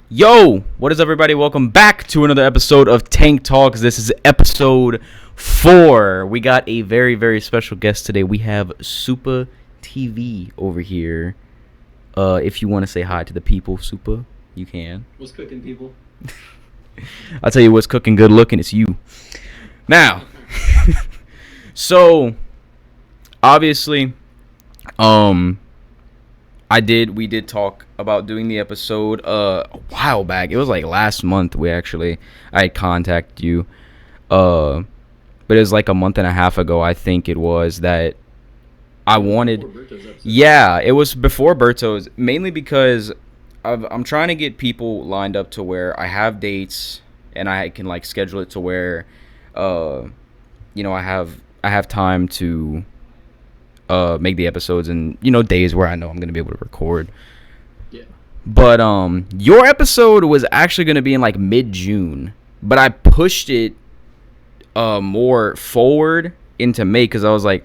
Yo, what is up, everybody? Welcome back to another episode of Tank Talks. This is episode 4. We got a very, very special guest today. We have SupahTV over here. If you want to say hi to the people, Supah, you can. What's cooking, people? I'll tell you what's cooking good looking. It's you. Now, so obviously, we did talk about doing the episode a while back. It was like last month. I had contacted you, but it was like a month and a half ago, I think it was, that I wanted. Yeah, it was before Berto's, mainly because I'm trying to get people lined up to where I have dates and I can like schedule it to where, I have time to make the episodes and days where I know I'm gonna be able to record. Yeah. But your episode was actually gonna be in like mid-June, but I pushed it more forward into May because I was like,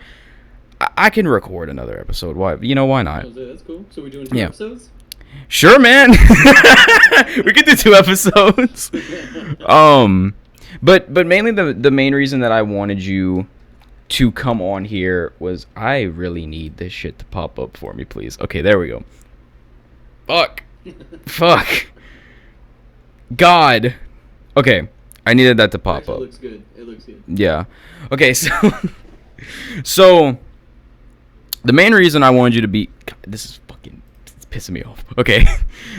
I can record another episode. Why not? Oh, that's cool. So we're doing two episodes? Sure, man. We could do 2 episodes. But mainly the main reason that I wanted you to come on here was I really need this shit to pop up for me, please. Okay, there we go. Fuck. God. Okay, I needed that to pop up. It looks good. Yeah. Okay, so the main reason I wanted you to be... God, this is fucking... It's pissing me off. Okay,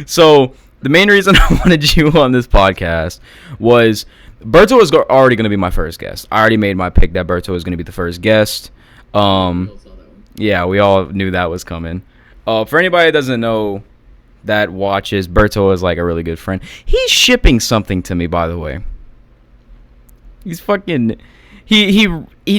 so the main reason I wanted you on this podcast was... Berto was already going to be my first guest. I already made my pick that Berto was going to be the first guest. Yeah, we all knew that was coming. For anybody that doesn't know, that watches, Berto is like a really good friend. He's shipping something to me, by the way. He's fucking... He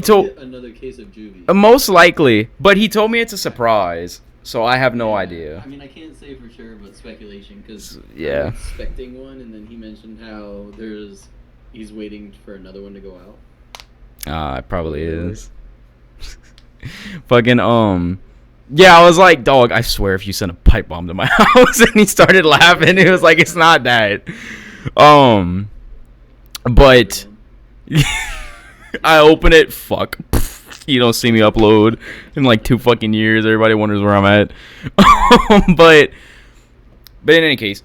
told... Another case of juvie. Most likely, but he told me it's a surprise, so I have no idea. I mean, I can't say for sure, but speculation, because yeah. I'm expecting one, and then he mentioned how he's waiting for another one to go out. It probably is. Fucking, yeah, I was like, dog, I swear if you sent a pipe bomb to my house, and he started laughing, he was like, it's not that. But, I open it, fuck, you don't see me upload in like 2 fucking years, everybody wonders where I'm at. But in any case,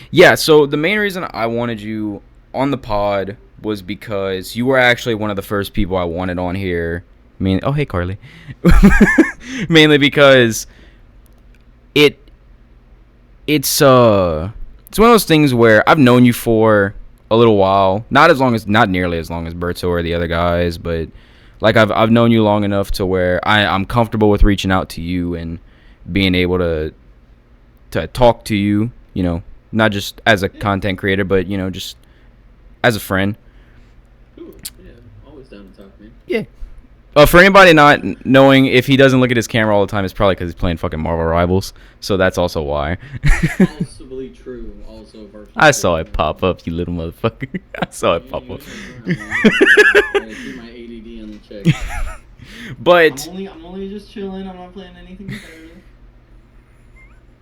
yeah, so the main reason I wanted you on the pod was because you were actually one of the first people I wanted on here. Oh, hey, Carly. Mainly because it's one of those things where I've known you for a little while. Not nearly as long as Berto or the other guys, but like I've known you long enough to where I'm comfortable with reaching out to you and being able to talk to you, not just as a content creator, but, just as a friend. Cool. Yeah, always down to talk, man. Yeah. For anybody not knowing, if he doesn't look at his camera all the time, it's probably because he's playing fucking Marvel Rivals. So that's also why. Possibly true. Also, I saw it pop up, you little motherfucker. I saw it pop up. I keep my ADD on the check. But I'm only just chilling. I'm not playing anything competitive.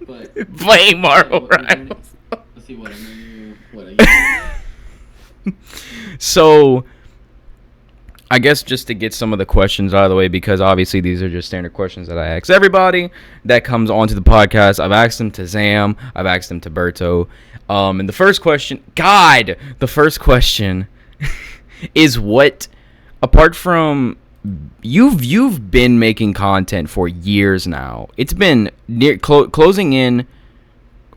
But playing Marvel Rivals. Let's see what I'm So, I guess just to get some of the questions out of the way, because obviously these are just standard questions that I ask everybody that comes onto the podcast. I've asked them to Zam. I've asked them to Berto. And the first question is what, apart from you've been making content for years now. It's been closing in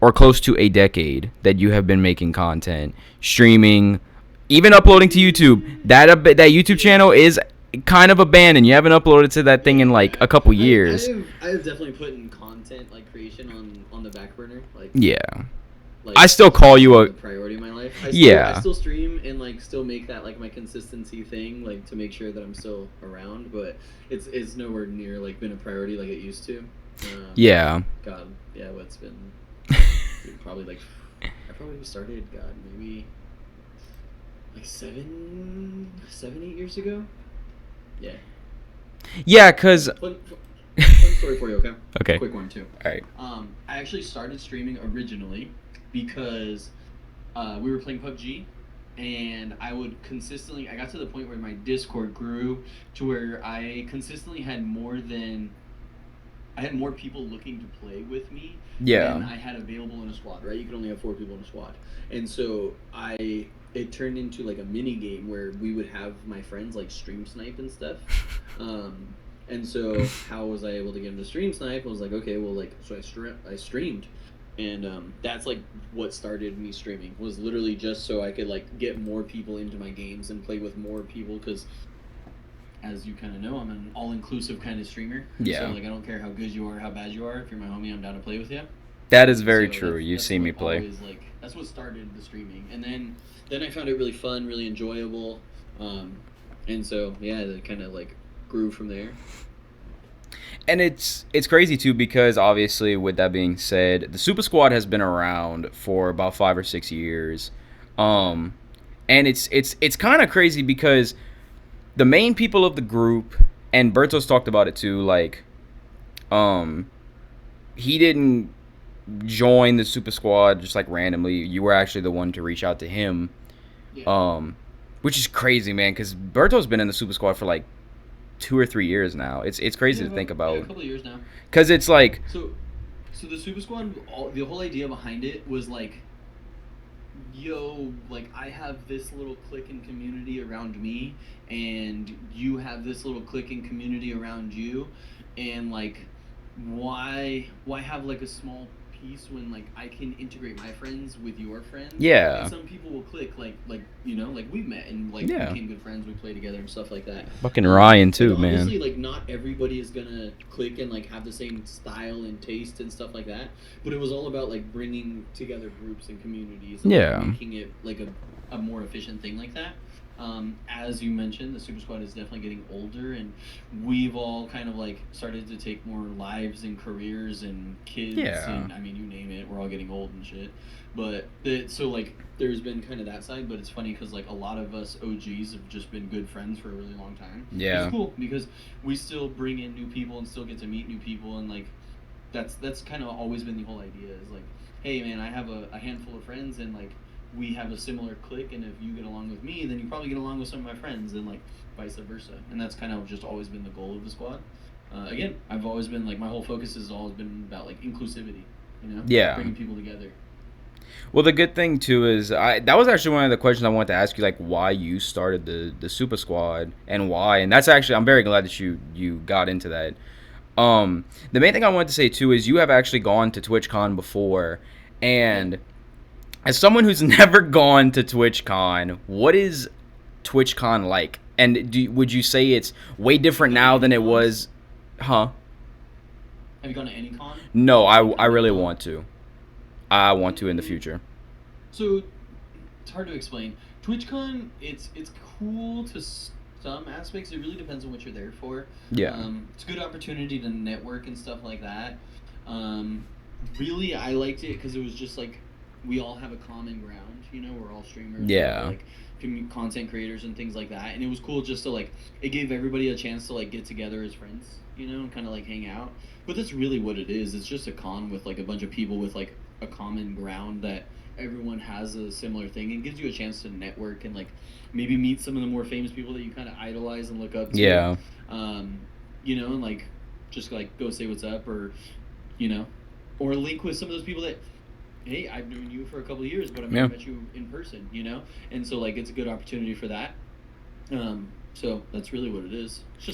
or close to a decade that you have been making content, streaming, even uploading to YouTube. That YouTube channel is kind of abandoned. You haven't uploaded to that thing in like a couple years. I have definitely put in content like creation on the back burner. Like yeah. Like, I still call you a priority in my life. I still stream and like still make that like my consistency thing, like to make sure that I'm still around, but it's nowhere near like been a priority like it used to. Yeah. God, yeah, what's been probably like I probably started maybe like 7, 8 years ago. Yeah. Yeah, cause Fun story for you, okay? Okay. Quick one too. All right. I actually started streaming originally because we were playing PUBG, and I got to the point where my Discord grew to where I had more people looking to play with me than Yeah. I had available in a squad. Right, you can only have 4 people in a squad, and so it turned into like a mini game where we would have my friends like stream snipe and stuff. Um, and so how was I able to get them to stream snipe? I was like, okay, well, like, so I streamed, and that's like what started me streaming, was literally just so I could like get more people into my games and play with more people, because as you kind of know, I'm an all-inclusive kind of streamer. And so Yeah. like I don't care how good you are, how bad you are. If you're my homie, I'm down to play with you. That is And very so true. You've that's seen me what play. always like that's what started the streaming, and then I found it really fun, really enjoyable, um, and so yeah, it kind of like grew from there. And it's crazy too because obviously with that being said, the Super Squad has been around for about 5 or 6 years, um, and it's kind of crazy because the main people of the group, and Bertos talked about it too, like um, he didn't join the Super Squad just like randomly. You were actually the one to reach out to him, Yeah, um, which is crazy, man. Because Berto's been in the Super Squad for like 2 or 3 years now. It's crazy to think a about. couple of years now. Because it's like, So the Super Squad, the whole idea behind it was like, yo, like I have this little clique and community around me, and you have this little clique and community around you, and like, why have like a small piece when like I can integrate my friends with your friends, and yeah, some people will click like like we've met and like yeah. became good friends, we play together and stuff like that. Fucking Ryan Like too, man. obviously, like not everybody is gonna click and like have the same style and taste and stuff like that, but it was all about like bringing together groups and communities and like Yeah, making it like a more efficient thing like that. As you mentioned, the Super Squad is definitely getting older, and we've all kind of like started to take more lives and careers and kids, yeah, and I mean, you name it, we're all getting old and shit. But so like there's been kind of that side, but it's funny because like a lot of us OGs have just been good friends for a really long time, which is yeah, cool because we still bring in new people and still get to meet new people, and like that's kind of always been the whole idea, is like, hey man, I have a handful of friends, and like we have a similar clique, and if you get along with me, then you probably get along with some of my friends, and like vice versa. And that's kind of just always been the goal of the squad. Again, I've always been like, my whole focus has always been about like inclusivity, yeah. bringing people together. Well, the good thing too is that was actually one of the questions I wanted to ask you, like why you started the Super Squad and why, and that's actually I'm very glad that you got into that. The main thing I wanted to say too is you have actually gone to TwitchCon before, Yeah. and as someone who's never gone to TwitchCon, what is TwitchCon like? And would you say it's way Have different you gone to now than any it cons? was? Huh? Have you gone to any con? No, I Like I any really con? want to. I want to in the Mm, future. so it's hard to explain. TwitchCon, it's cool to some aspects. It really depends on what you're there for. Yeah. It's a good opportunity to network and stuff like that. Um, Really, I liked it because it was just like we all have a common ground. We're all streamers. We're all Yeah. like content creators and things like that. And it was cool just to like, it gave everybody a chance to like get together as friends, and kind of like hang out. But that's really what it is. It's just a con with like a bunch of people with like a common ground, that everyone has a similar thing, and gives you a chance to network and like maybe meet some of the more famous people that you kind of idolize and look up to. Yeah. Um, and like just like go say what's up, or you know, or link with some of those people that, hey, I've known you for a couple of years, but I've Yeah. never met you in person. And so like it's a good opportunity for that. So that's really what it is. It's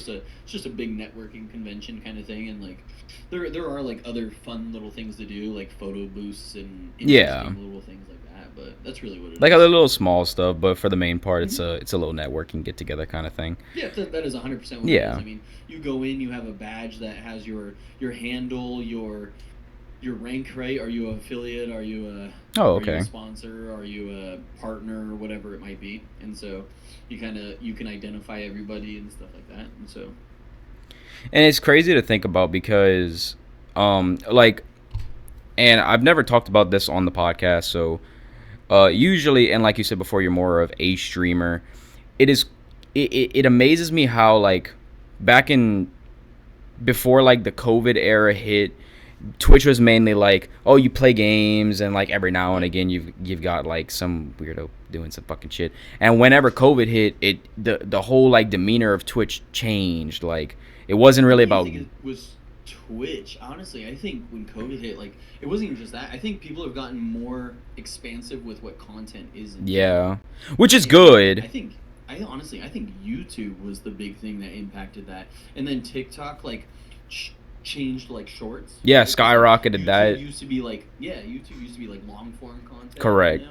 just a big networking convention kind of thing, and like there are like other fun little things to do, like photo booths and Yeah. interesting little things like that. But that's really what it Like a is. little small stuff, but for the main part, Mhm. it's a little networking get together kind of thing. Yeah, that is 100% what it is. Yeah. I mean, you go in, you have a badge that has your handle, your rank, right? Are you an affiliate? Oh, Are you a okay. sponsor? Are you a partner? Or whatever it might be. And so you can identify everybody and stuff like that. And so And it's crazy to think about because, like, and I've never talked about this on the podcast. So, usually, and like you said before, you're more of a streamer. It is, it amazes me how like back in before like the COVID era hit, Twitch was mainly like, oh, you play games, and like every now and Right. again you've got like some weirdo doing some fucking shit. And whenever COVID hit, the whole like demeanor of Twitch changed. Like it wasn't I really don't even about. think it was Twitch. Honestly, I think when COVID hit, like it wasn't even just that. I think people have gotten more expansive with what content is in general. Yeah, which is And good. I think YouTube was the big thing that impacted that, and then TikTok like changed like shorts, Yeah, right? Because like skyrocketed that. YouTube used to be like long form content, Correct.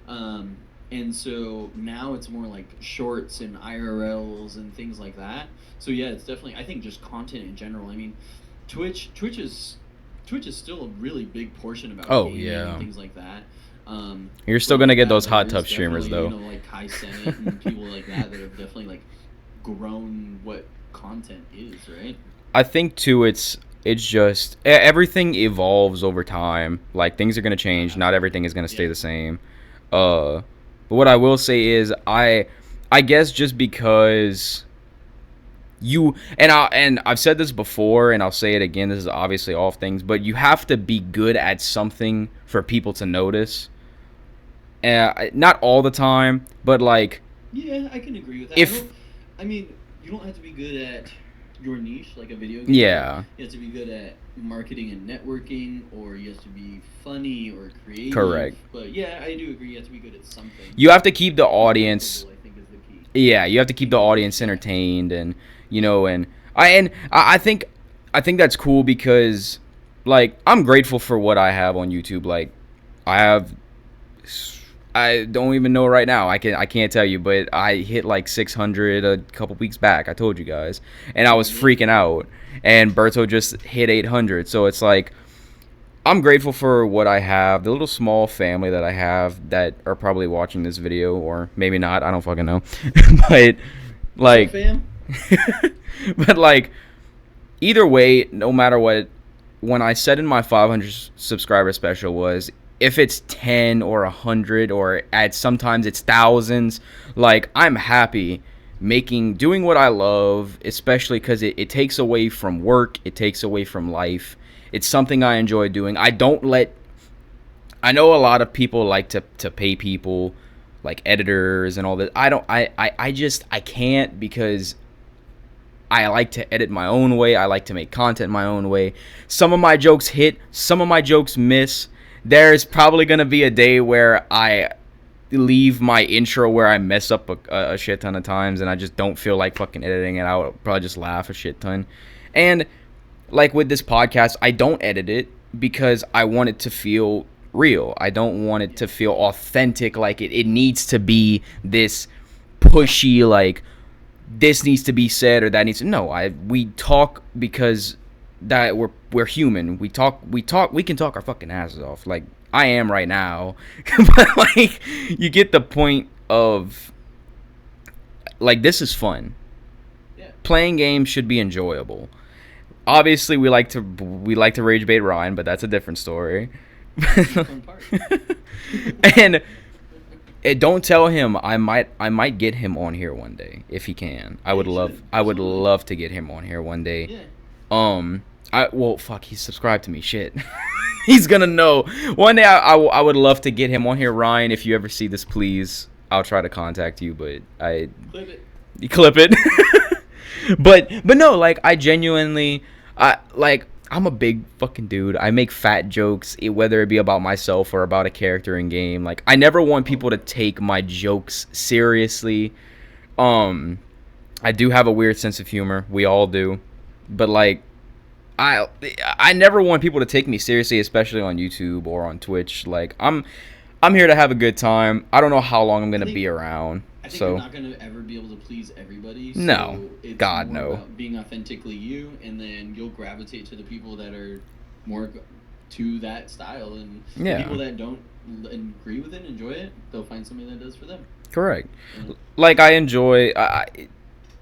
and so now it's more like shorts and IRLs and things like that. So yeah, it's definitely, I think, just content in general. I mean, Twitch Twitch is Twitch is still a really big portion about Oh gaming and yeah. things like that. You're still But gonna with get that, those hot there tub is streamers definitely, though. like Kai Cenat and people like that have definitely like grown what content is, right? I think too it's just everything evolves over time. Like things are gonna change. Not Absolutely. everything is gonna stay Yeah. the same. But what I will say is I guess just because you and I've said this before and I'll say it again. This is obviously off things, but you have to be good at something for people to notice. Not all the time, but like Yeah, I can agree with that. if I mean, you don't have to be good at your niche, like a video gamer. yeah, You have to be good at marketing and networking, or you have to be funny or creative. correct. But yeah, I do agree. You have to be good at something. You have to keep the Being audience. likable, I think, is the key. Yeah, you have to keep the audience Yeah. entertained, and I think that's cool because like I'm grateful for what I have on YouTube. Like I have I don't even know right now. I can't tell you, but I hit like 600 a couple weeks back. I told you guys, and I was freaking out. And Berto just hit 800. So it's like I'm grateful for what I have, the little small family that I have that are probably watching this video, or maybe not. I don't fucking know, but What's up, like, fam? but like either way, no matter what, when I said in my 500 subscriber special was if it's 10 or 100 or at sometimes it's thousands, like I'm happy doing what I love, especially because it takes away from work, it takes away from life. It's something I enjoy doing. I know a lot of people like to pay people like editors and all that. I don't I just I can't because I like to edit my own way. I like to make content my own way. Some of my jokes hit, some of my jokes miss. There's probably going to be a day where I leave my intro where I mess up a shit ton of times and I just don't feel like fucking editing it out. I'll probably just laugh a shit ton. And like with this podcast, I don't edit it because I want it to feel real. I don't want it to feel authentic. Like it needs to be this pushy, like this needs to be said or that needs to. No, we talk because that we're human. We can talk our fucking asses off. Like I am right now. But like you get the point of like this is fun. Yeah. Playing games should be enjoyable. Obviously we like to rage bait Ryan, but that's a different story. That's the fun part. And don't tell him I might get him on here one day if he can. I Yeah, would you love should. I would Absolutely. love to get him on here one day. Yeah. Fuck, he's subscribed to me. Shit. He's gonna know. One day I would love to get him on here. Ryan, if you ever see this, please, I'll try to contact you, but Clip it. you clip it. But no, like I genuinely I'm a big fucking dude. I make fat jokes, whether it be about myself or about a character in game. Like I never want people to take my jokes seriously. I do have a weird sense of humor. We all do. But like I I never want people to take me seriously, especially on YouTube or on Twitch. Like I'm here to have a good time. I don't know how long I'm I gonna think be around. I think you're So not gonna ever be able to please everybody. no. So it's God more no. about being authentically you, and then you'll gravitate to the people that are more to that style, and the Yeah. people that don't agree with it, enjoy it, they'll find something that does for them. Correct. Yeah. Like I enjoy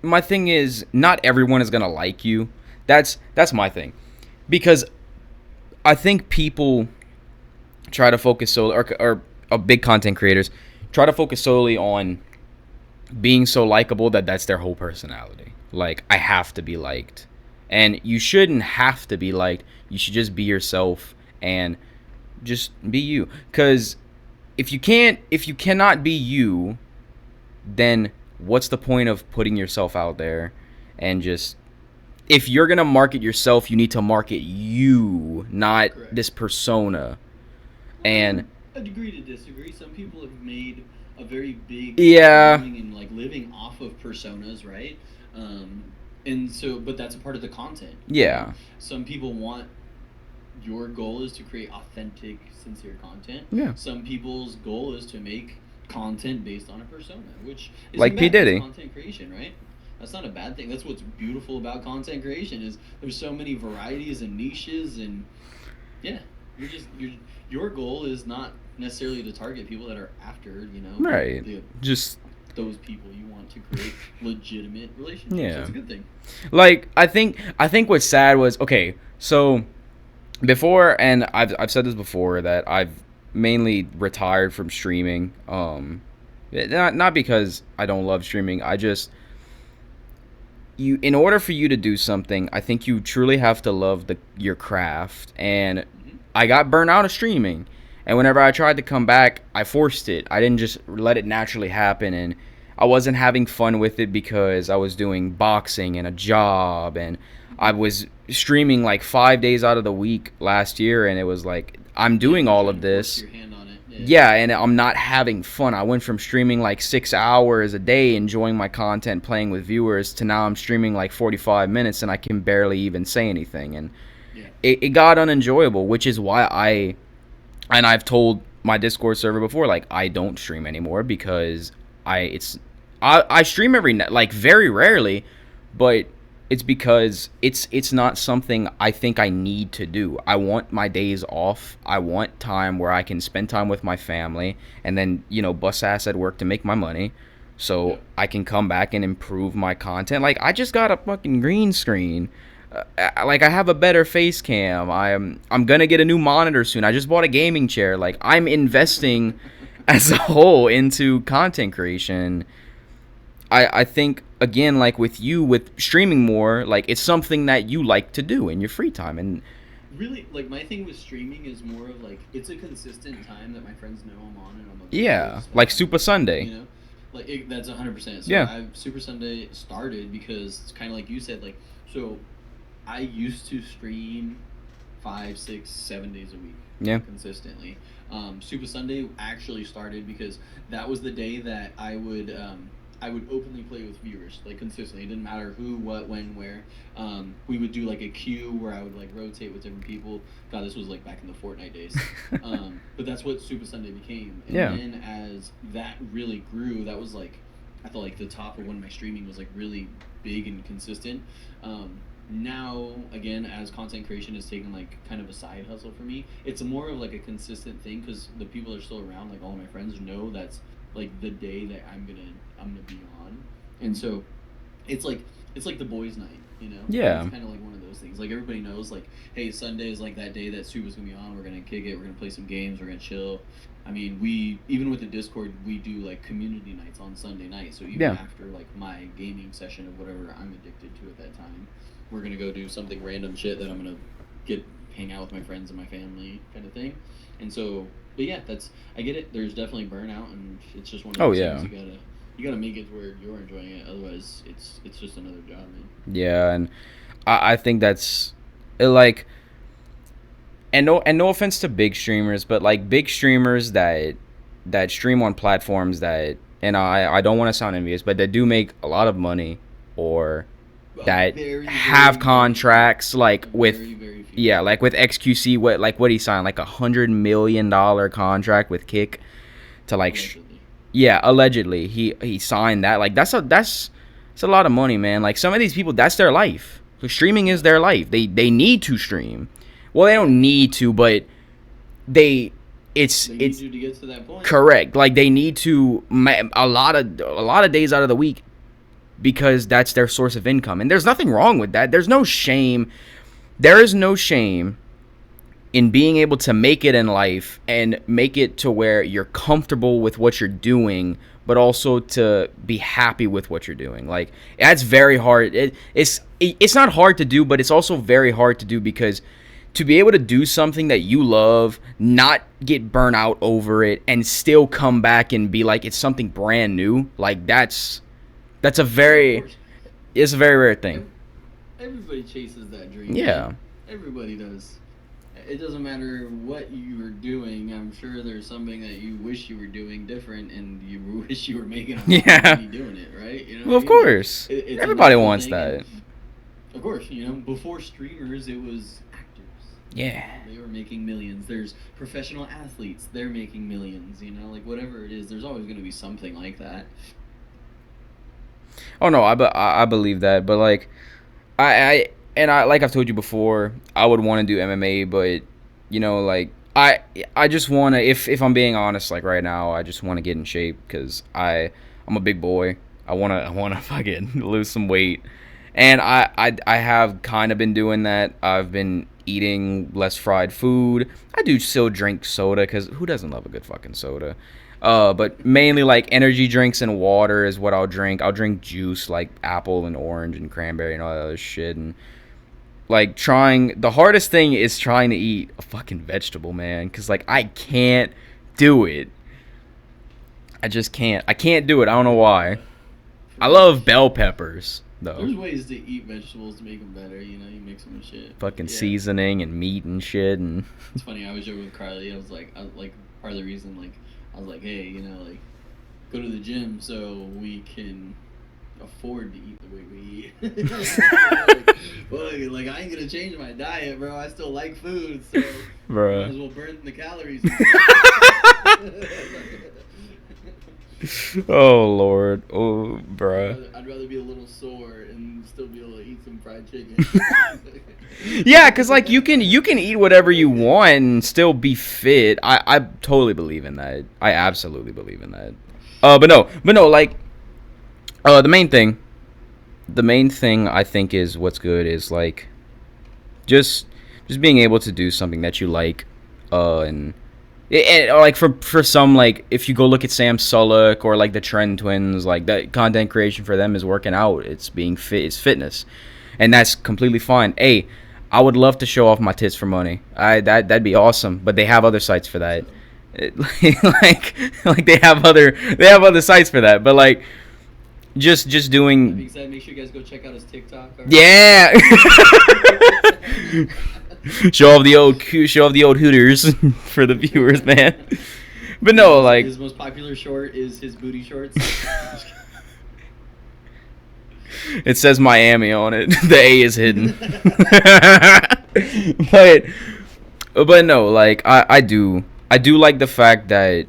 my thing is not everyone is gonna like you. That's my thing, because I think people try to focus solely or big content creators try to focus solely on being so likable that's their whole personality. Like I have to be liked, And you shouldn't have to be liked. You should just be yourself and just be you. Because if you cannot be you, then what's the point of putting yourself out there? And just, if you're gonna market yourself, you need to market you, not Correct. this persona. And I'd agree to disagree. Some people have made a very big yeah, following and like living off of personas, right? Um, and so, but that's a part of the content, right? yeah, Some people want your goal is to create authentic, sincere content. yeah. Some people's goal is to make content based on a persona, which isn't Like P bad. That's Diddy. content creation, right? That's not a bad thing. That's what's beautiful about content creation is there's so many varieties and niches and yeah, your goal is not necessarily to target people that are after Right. the Just those people. You want to create legitimate relationships. yeah. That's a good thing. Like I think what's sad was, okay, so before, and I've said this before, that I've mainly retired from streaming. Not because I don't love streaming. I just, you, in order for you to do something, I think you truly have to love your craft. And Hmm. I got burnt out of streaming. And whenever I tried to come back, I forced it. I didn't just let it naturally happen. And I wasn't having fun with it because I was doing boxing and a job. And I was streaming like 5 days out of the week last year. And it was like, I'm Yeah, doing you're all trying of to force this. your hand on it. Yeah. Yeah, and I'm not having fun. I went from streaming like 6 hours a day, enjoying my content, playing with viewers, to now I'm streaming like 45 minutes and I can barely even say anything. And Yeah. it got unenjoyable, which is why and I've told my Discord server before, like, I don't stream anymore because I stream every night, like very rarely, but it's because it's not something I think I need to do. I want my days off. I want time where I can spend time with my family and then, bust ass at work to make my money Yeah. so I can come back and improve my content. Like, I just got a fucking green screen. Like, I have a better face cam. I'm gonna get a new monitor soon. I just bought a gaming chair. Like, I'm investing as a whole into content creation. I think, again, like with you, with streaming more, like, it's something that you like to do in your free time. And Really, like my thing with streaming is more of like it's a consistent time that my friends know I'm on and I'm available yeah, to spend like time Supah with them. Sunday. Like that's 100%. So Yeah, Super Sunday started because it's kind of like you said, like so I used to stream 5, 6, 7 days a week yeah, consistently. Super Sunday actually started because that was the day that I would openly play with viewers like consistently. It didn't matter who, what, when, where. We would do like a queue where I would like rotate with different people. God, this was like back in the Fortnite days. But that's what Super Sunday became. And yeah, then as that really grew, that was like I felt like the top of when my streaming was like really big and consistent. Now again, as content creation has taken like kind of a side hustle for me, it's more of like a consistent thing because the people are still around. Like all my friends know that's like the day that I'm gonna be on, and so it's like the boys' night, you know. yeah, It's kind of like one of those things. Like everybody knows, like, hey, Sunday is like that day that Suba's gonna be on. We're gonna kick it. We're gonna play some games. We're gonna chill. I mean, we even with the Discord, we do like community nights on Sunday night. So even yeah. after like my gaming session of whatever I'm addicted to at that time, we're gonna go do something random shit that I'm gonna get hang out with my friends and my family kind of thing. And so, but yeah, that's I get it. There's definitely burnout, and it's just one of Oh those yeah, things you gotta make it to where you're enjoying it. Otherwise, it's just another job, man. yeah. And I think that's, like, and no offense to big streamers, but like big streamers that stream on platforms that, and I don't want to sound envious, but that do make a lot of money, or that Very, have very, very few. contracts like with, Very, very few. yeah, like with XQC, what he signed, like $100 million contract with Kick to like Allegedly. yeah, allegedly he signed that. Like, that's a lot of money, man. Like, some of these people, that's their life. So streaming is their life. They need to stream. Well, they don't need to, but they They need it's you to get to that point. correct. Like, they need to a lot of days out of the week, because that's their source of income. And there's nothing wrong with that. There's no shame. There is no shame in being able to make it in life and make it to where you're comfortable with what you're doing, but also to be happy with what you're doing. Like that's very hard. It's not hard to do, but it's also very hard to do because to be able to do something that you love, not get burnt out over it, and still come back and be like it's something brand new, like that's a Yeah, of very course. it's a very rare thing. Everybody chases that dream, man. Yeah. Everybody does. It doesn't matter what you are doing. I'm sure there's something that you wish you were doing different, and you wish you were making a lot more Yeah. money doing it, right? You know Well, what I of mean? Like, course. it's a Everybody natural wants thing, and that. of course, before streamers, it was actors. Yeah. They were making millions. There's professional athletes. They're making millions. Like whatever it is, there's always going to be something like that. Oh no, I believe that, but like I like I've told you before, I would want to do MMA, but like I just want to if I'm being honest, like right now, I just want to get in shape because I'm a big boy. I want to fucking lose some weight, and I have kind of been doing that. I've been eating less fried food. I do still drink soda because who doesn't love a good fucking soda? But mainly like energy drinks and water is what I'll drink. I'll drink juice like apple and orange and cranberry and all that other shit. And like the hardest thing is trying to eat a fucking vegetable, man. Cause like I can't do it. I just can't. I can't do it. I don't know why. For I real. love bell peppers though. There's ways to eat vegetables to make them better. You mix them with shit. Fucking Yeah. seasoning and meat and shit and It's funny. I was joking with Carly. I was like, part of the reason, like, I was like, hey, like, go to the gym so we can afford to eat the way we eat. Like, I ain't gonna change my diet, bro. I still like food, so might as bruh. well burn the calories. Oh lord. Oh bruh. I'd rather be a little sore and still be able to eat some fried chicken. Yeah, cause like you can eat whatever you want and still be fit. I totally believe in that. I absolutely believe in that. But no, like the main thing I think is what's good is like just being able to do something that you like, and like for some, like if you go look at Sam Sulek or like the Trend Twins, like that content creation for them is working out. It's being fit. It's fitness, and that's completely fine. Hey, I would love to show off my tits for money. That'd be awesome. But they have other sites for that. It, like they have other sites for that. But like just That doing being said, make sure you guys go check out his TikTok. All right? yeah. Show off the old Hooters for the viewers, man. But no, like His most popular short is his booty shorts. it says Miami on it. The A is hidden. but but no, like I do like the fact that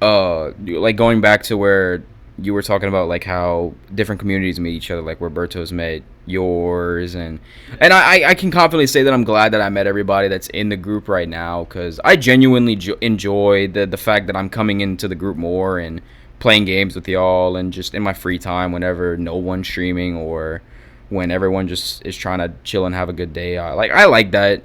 like going back to where you were talking about like how different communities meet each other, like Roberto's met yours, and I can confidently say that I'm glad that I met everybody that's in the group right now, because I genuinely enjoy the fact that I'm coming into the group more and playing games with y'all, and just in my free time whenever no one's streaming or when everyone just is trying to chill and have a good day. I like that.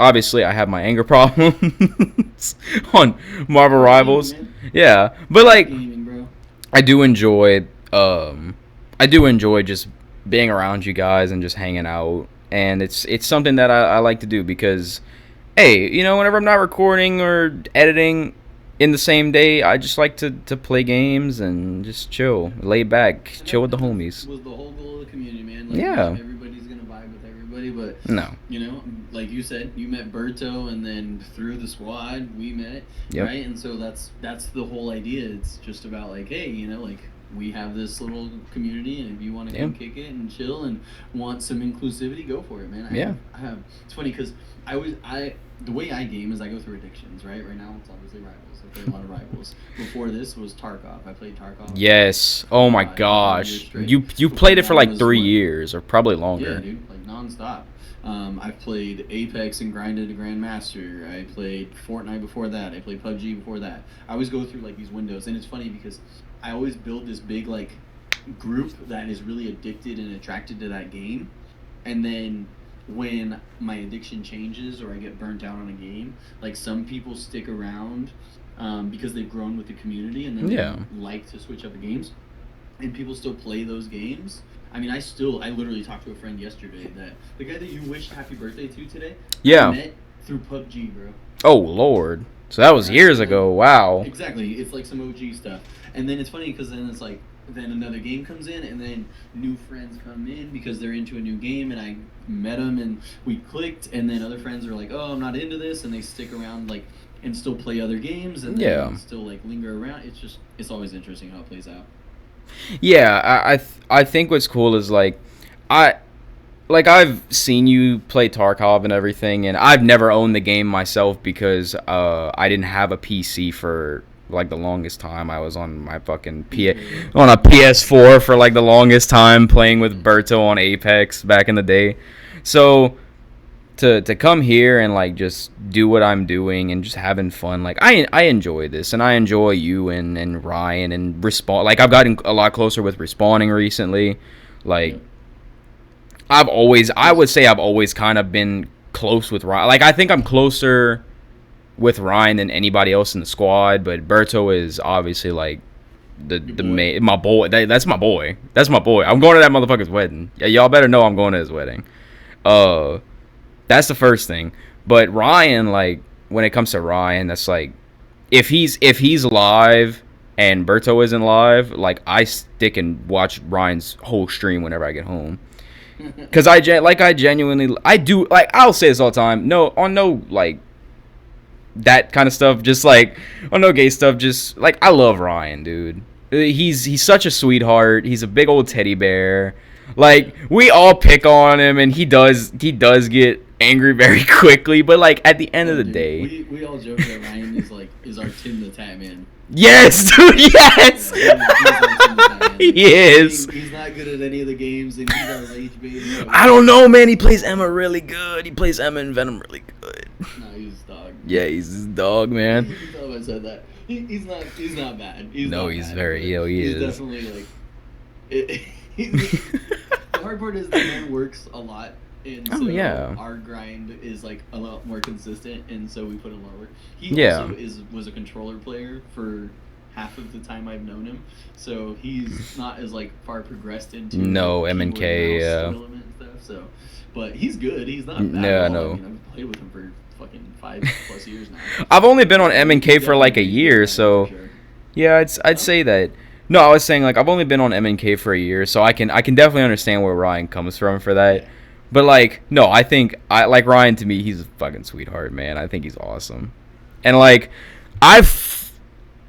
Obviously I have my anger problems on Marvel Rivals. Man. Yeah, but like Gaming, bro. I do enjoy I do enjoy just being around you guys and just hanging out, and it's something that I like to do because hey, whenever I'm not recording or editing in the same day, I just like to play games and just chill, lay back, And chill with the that homies. was the whole goal of the community, man. Like, Yeah. not everybody's gonna vibe with everybody, but No. like you said, you met Berto, and then through the squad we met, Yep. right? And so that's the whole idea. It's just about like, hey, like we have this little community, and if you want to come Yeah. kick it and chill and want some inclusivity, go for it, man. Yeah. I have. It's funny because the way I game is I go through addictions, right? Right now it's obviously Rivals. I play a lot of Rivals. Before this was Tarkov. I played Tarkov. Yes. Oh my 5 years gosh. straight. You Before played it for that like was 3 what? years or probably Yeah, longer. dude, like nonstop. I've played Apex and grinded to Grandmaster. I played Fortnite before that. I played PUBG before that. I always go through like these windows, and it's funny because I always build this big like group that is really addicted and attracted to that game, and then when my addiction changes or I get burnt out on a game, like some people stick around because they've grown with the community, and then Yeah. they like to switch up the games, and people still play those games. I mean, I literally talked to a friend yesterday that the guy that you wished happy birthday to today, I Yeah. met through PUBG, bro. Oh Lord. So that was Right? years Like, ago. Wow. exactly. It's like some OG stuff. And then it's funny because then it's like, then another game comes in, and then new friends come in because they're into a new game, and I met them and we clicked, and then other friends are like, oh, I'm not into this, and they stick around like and still play other games, and Yeah. then still like linger around. It's always interesting how it plays out. Yeah. I think what's cool is I I've seen you play Tarkov and everything, and I've never owned the game myself because I didn't have a PC for like the longest time. I was on my fucking on a PS4 for like the longest time playing with Berto on Apex back in the day. So to come here and like just do what I'm doing and just having fun, like I enjoy this, and I enjoy you and Ryan and Respawn. Like I've gotten a lot closer with Respawning recently. Like Yep. I would say I've always kind of been close with Ryan. Like I think I'm closer with Ryan than anybody else in the squad, but Berto is obviously like Your the boy. main, my boy. That's my boy. That's my boy. I'm going to that motherfucker's wedding. Yeah, y'all better know I'm going to his wedding. Uh, that's the first thing. But Ryan, like when it comes to Ryan, that's like if he's live and Berto isn't live, like I stick and watch Ryan's whole stream whenever I get home. Cause I genuinely I do like I'll say this all the time. No on no like that kind of stuff. Just like on no gay stuff. Just like I love Ryan, dude. He's such a sweetheart. He's a big old teddy bear. Like we all pick on him, and he does get angry very quickly. But like at the end of Oh, the dude, day, we all joke that Ryan is our Tim the Tat Man. yes, dude, yes, Yeah, he's our Tim the Tat Man. he is. He's not good at any of the games, and he's our rage bait. I don't know, man. He plays Emma really good. He plays Emma and Venom really good. No, he's a dog. Yeah, he's his dog, man. You can tell if I said that. He's not bad. No, Not he's bad, very but ill. He he's is. definitely like. The hard part is the man works a lot, and Oh, so yeah. our grind is like a lot more consistent, and so we put in a lot of work. He Yeah. also was a controller player for half of the time I've known him, so he's not as like far progressed into No, like, M and keyboard K, mouse yeah. development and stuff. So, but he's good. He's not bad Yeah, at I all. know. I mean, I've played with him for fucking 5+ years now. I've only been on M and K He's for like a definitely year, good so for sure. yeah, I'd say that. No, I was saying like I've only been on M and K for a year, so I can definitely understand where Ryan comes from for that. Yeah. But like, no, I think I like Ryan. To me, he's a fucking sweetheart, man. I think he's awesome, and like I've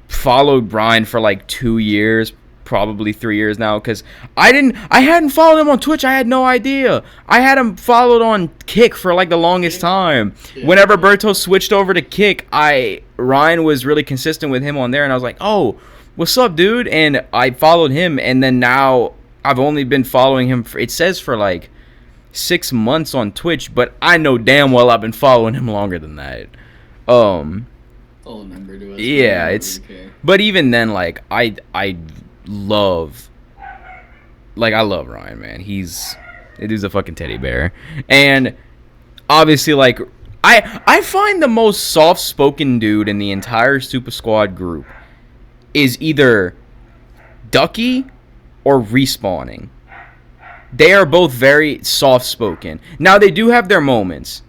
followed Ryan for like 2 years, probably 3 years now, because I hadn't followed him on Twitch. I had no idea. I had him followed on Kick for like the longest Kick? time. Yeah, Whenever yeah. Berto switched over to Kick, Ryan was really consistent with him on there, and I was like, oh, what's up, dude? And I followed him, and then now I've only been following him for, it says for like 6 months on Twitch, but I know damn well I've been following him longer than that. It's all a number to us. Yeah, We don't it's really care. but even then, like I love I love Ryan, man. He's a fucking teddy bear, and obviously like I find the most soft spoken dude in the entire Super Squad group is either Ducky or Respawning. They are both very soft spoken. Now they do have their moments.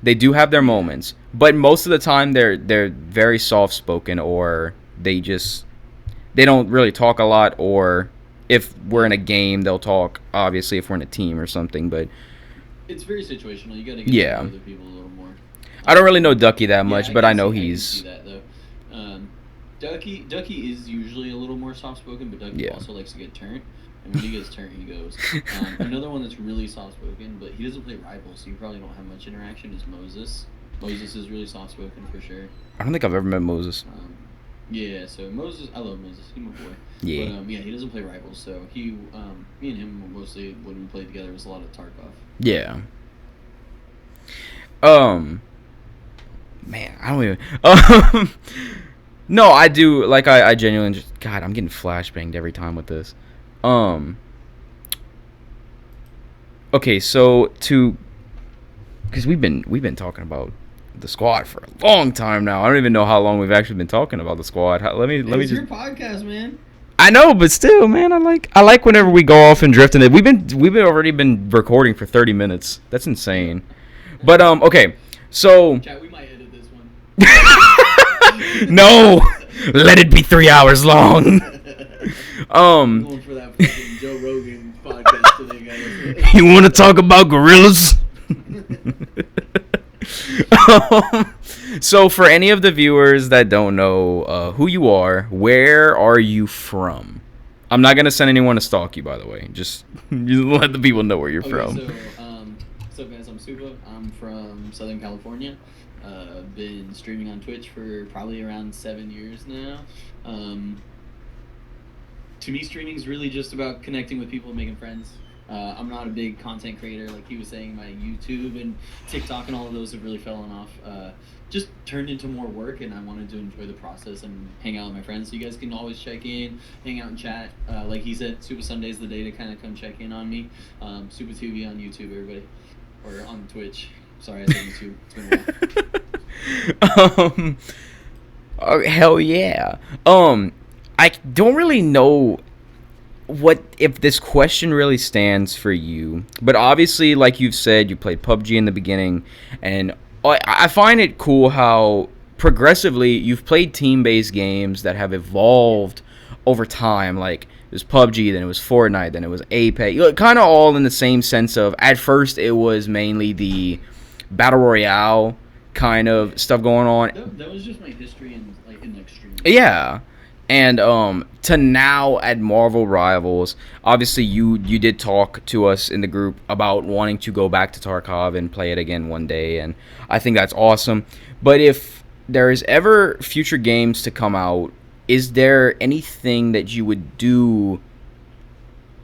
But most of the time they're very soft spoken, or they don't really talk a lot, or if we're in a game they'll talk, obviously if we're in a team or something, but It's very situational. You got to get Yeah. to know other people a little more. I don't really know Ducky that Yeah, much, but I can know see- he's I can see that though. Ducky is usually a little more soft spoken, but Ducky Yeah. also likes to get turned. And when he gets turned, he goes. Another one that's really soft spoken, but he doesn't play Rivals, so you probably don't have much interaction. Is Moses. Moses is really soft spoken for sure. I don't think I've ever met Moses. Yeah, so Moses, I love Moses. He's my boy. Yeah. But yeah, he doesn't play Rivals, so me and him mostly when we played together was a lot of Tarkov. Yeah. Man, I don't even. No, I do. Like, I genuinely just. God, I'm getting flashbanged every time with this. Okay, so because we've been talking about the squad for a long time now. I don't even know how long we've actually been talking about the squad. Let me It's just. your podcast, man. I know, but still, man, I like whenever we go off and drift in it. We've been already been recording for 30 minutes. That's insane. But okay, so Chat, we might edit this one. no, let it be 3 hours long. I'm going for that fucking Joe Rogan podcast today, guys. You want to talk about gorillas? So for any of the viewers that don't know who you are, where are you from? I'm not gonna send anyone to stalk you, by the way. Just you let the people know where you're from. So guys, I'm Supah. I'm from Southern California. Been streaming on Twitch for probably around 7 years now. To me, streaming is really just about connecting with people and making friends. I'm not a big content creator, like he was saying. My YouTube and TikTok and all of those have really fallen off. Just turned into more work, and I wanted to enjoy the process and hang out with my friends. So you guys can always check in, hang out and chat. Like he said, Supah Sunday's the day to kind of come check in on me. SupahTV on YouTube, everybody, or on Twitch. Sorry, I said YouTube. It's been a while. Oh, hell yeah. I don't really know what if this question really stands for you, but obviously, like you've said, you played PUBG in the beginning, and I find it cool how progressively you've played team-based games that have evolved over time. Like it was PUBG, then it was Fortnite, then it was Apex. Kind of all in the same sense of at first it was mainly the battle royale kind of stuff going on. That was just my history in streaming. Yeah. And to now at Marvel Rivals, obviously you did talk to us in the group about wanting to go back to Tarkov and play it again one day, and I think that's awesome. But if there is ever future games to come out, is there anything that you would do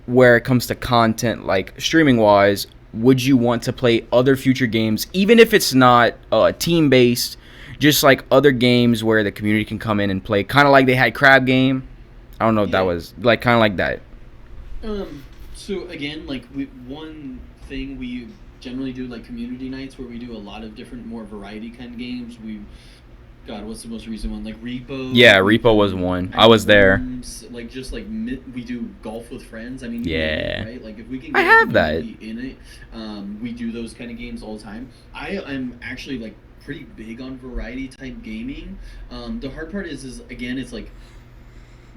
where it comes to content, like streaming wise? Would you want to play other future games, even if it's not team based? Just like other games where the community can come in and play, kind of like they had Crab Game. I don't know if that was like kind of like that. So again, like one thing we generally do, like community nights, where we do a lot of different, more variety kind of games. God, what's the most recent one? Like Repo. Yeah, Repo was one. I was there. Like just like we do golf with friends. I mean, yeah, right? Like if we can I get have that in it, we do those kind of games all the time. I'm actually like pretty big on variety type gaming. The hard part is again, it's like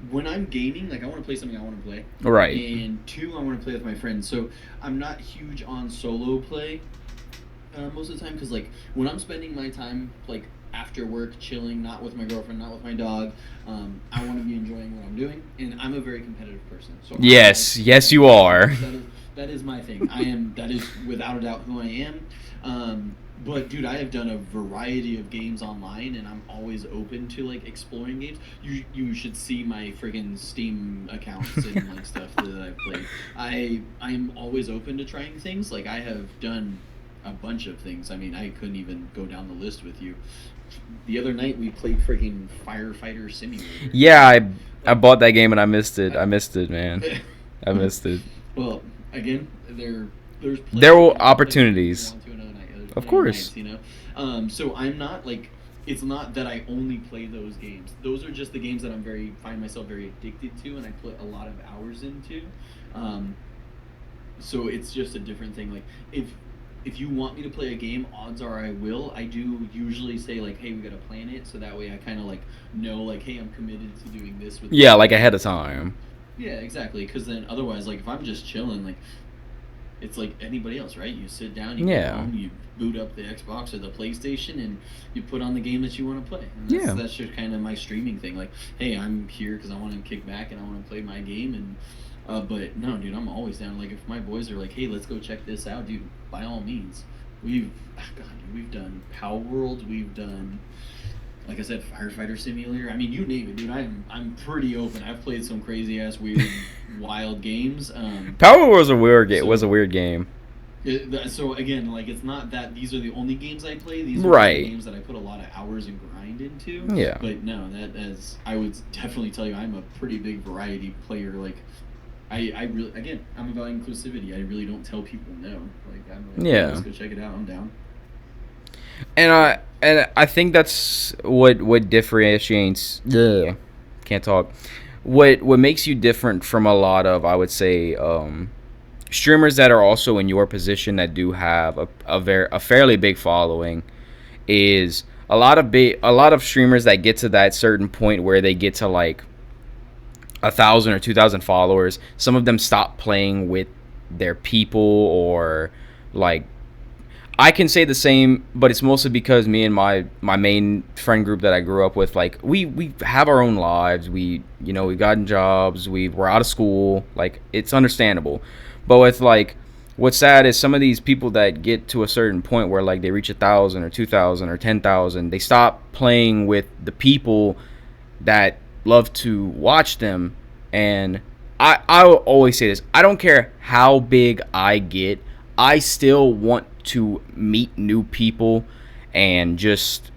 when I'm gaming, like I want to play something I want to play, right? And two, I want to play with my friends. So I'm not huge on solo play most of the time, because like when I'm spending my time like after work chilling, not with my girlfriend, not with my dog, I want to be enjoying what I'm doing, and I'm a very competitive person. So yes, yes, you are. That is my thing. That is without a doubt who I am. But dude, I have done a variety of games online, and I'm always open to like exploring games. You should see my friggin' Steam accounts and like stuff that I've played. I'm always open to trying things. Like I have done a bunch of things. I mean, I couldn't even go down the list with you. The other night we played friggin' Firefighter Simulator. Yeah, I bought that game and I missed it. I missed it, man. I missed it. Well, again, there were opportunities. Of course. Nights, so I'm not like, it's not that I only play those games. Those are just the games that find myself very addicted to, and I put a lot of hours into. So it's just a different thing. Like if you want me to play a game, odds are I will. I do usually say like, hey, we gotta plan it, so that way I kind of like know like, hey, I'm committed to doing this with. Yeah, like ahead of time. Yeah, exactly. Because then otherwise, like if I'm just chilling, like it's like anybody else, right? You sit down, you go home, you boot up the Xbox or the PlayStation, and you put on the game that you want to play. And that's just kind of my streaming thing. Like, hey, I'm here because I want to kick back and I want to play my game. And but no, dude, I'm always down. Like, if my boys are like, hey, let's go check this out, dude, by all means. We've done Power World, we've done, like I said, Firefighter Simulator. I mean, you name it, dude. I'm pretty open. I've played some crazy ass, weird, wild games. Power was a weird game. Was a weird game. So again, like it's not that these are the only games I play. These are the games that I put a lot of hours and grind into. Yeah. But no, I would definitely tell you, I'm a pretty big variety player. Like I really, again, I'm about inclusivity. I really don't tell people no. Like I'm like, let's go check it out. I'm down. And I think that's what differentiates. Yeah, can't talk. What makes you different from a lot of, I would say, streamers that are also in your position that do have a fairly big following is a lot of streamers that get to that certain point where they get to like 1,000 or 2,000 followers. Some of them stop playing with their people, or like, I can say the same, but it's mostly because me and my main friend group that I grew up with, like, we have our own lives. We've gotten jobs. We're out of school. Like, it's understandable. But with like, what's sad is some of these people that get to a certain point where like they reach 1,000 or 2,000 or 10,000, they stop playing with the people that love to watch them. And I will always say this: I don't care how big I get, I still want to meet new people and just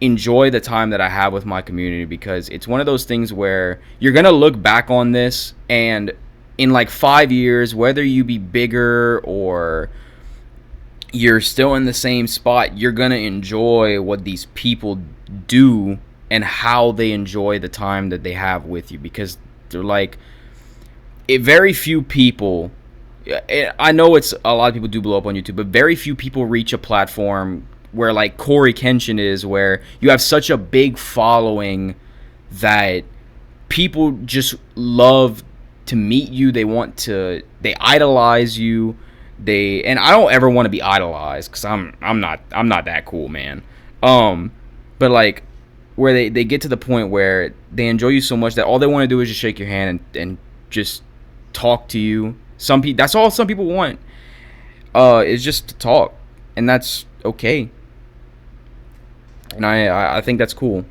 enjoy the time that I have with my community, because it's one of those things where you're gonna look back on this, and in like 5 years, whether you be bigger or you're still in the same spot, you're gonna enjoy what these people do and how they enjoy the time that they have with you, because they're like, very few people, I know it's a lot of people do blow up on YouTube, but very few people reach a platform where like Corey Kenshin is, where you have such a big following that people just love to meet you. They idolize you. And I don't ever want to be idolized, because I'm not that cool, man. But like, where they get to the point where they enjoy you so much that all they want to do is just shake your hand and just talk to you. That's all some people want, is just to talk, and that's okay. And I think that's cool.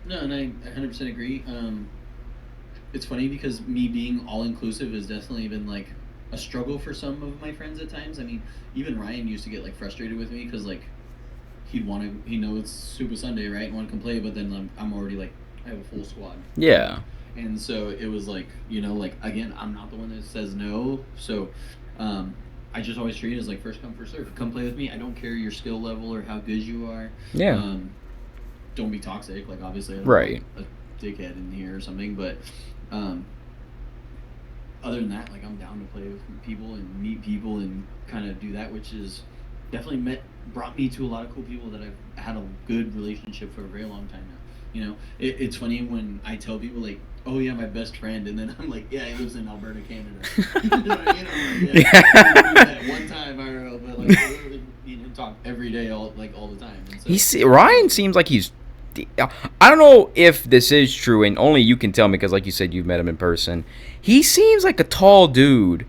No, and I 100% agree. It's funny because me being all inclusive has definitely been like a struggle for some of my friends at times. I mean, even Ryan used to get like frustrated with me because like he knows it's Super Sunday, right? Want to come play, but then I'm already like, I have a full squad. Yeah. And so it was like, like, again, I'm not the one that says no. So I just always treat it as like first come, first serve. Come play with me. I don't care your skill level or how good you are. Yeah. Don't be toxic. Like, obviously, I don't right. want a dickhead in here or something. But other than that, like, I'm down to play with people and meet people and kind of do that, which is definitely brought me to a lot of cool people that I've had a good relationship for a very long time now. It's funny when I tell people like, oh yeah, my best friend, and then I'm like, yeah, he lives in Alberta, Canada. You know what I mean? I'm like, yeah. One time IRL, but like, literally, talk every day, all the time. And so, Ryan seems like he's, I don't know if this is true, and only you can tell me, because like you said, you've met him in person. He seems like a tall dude.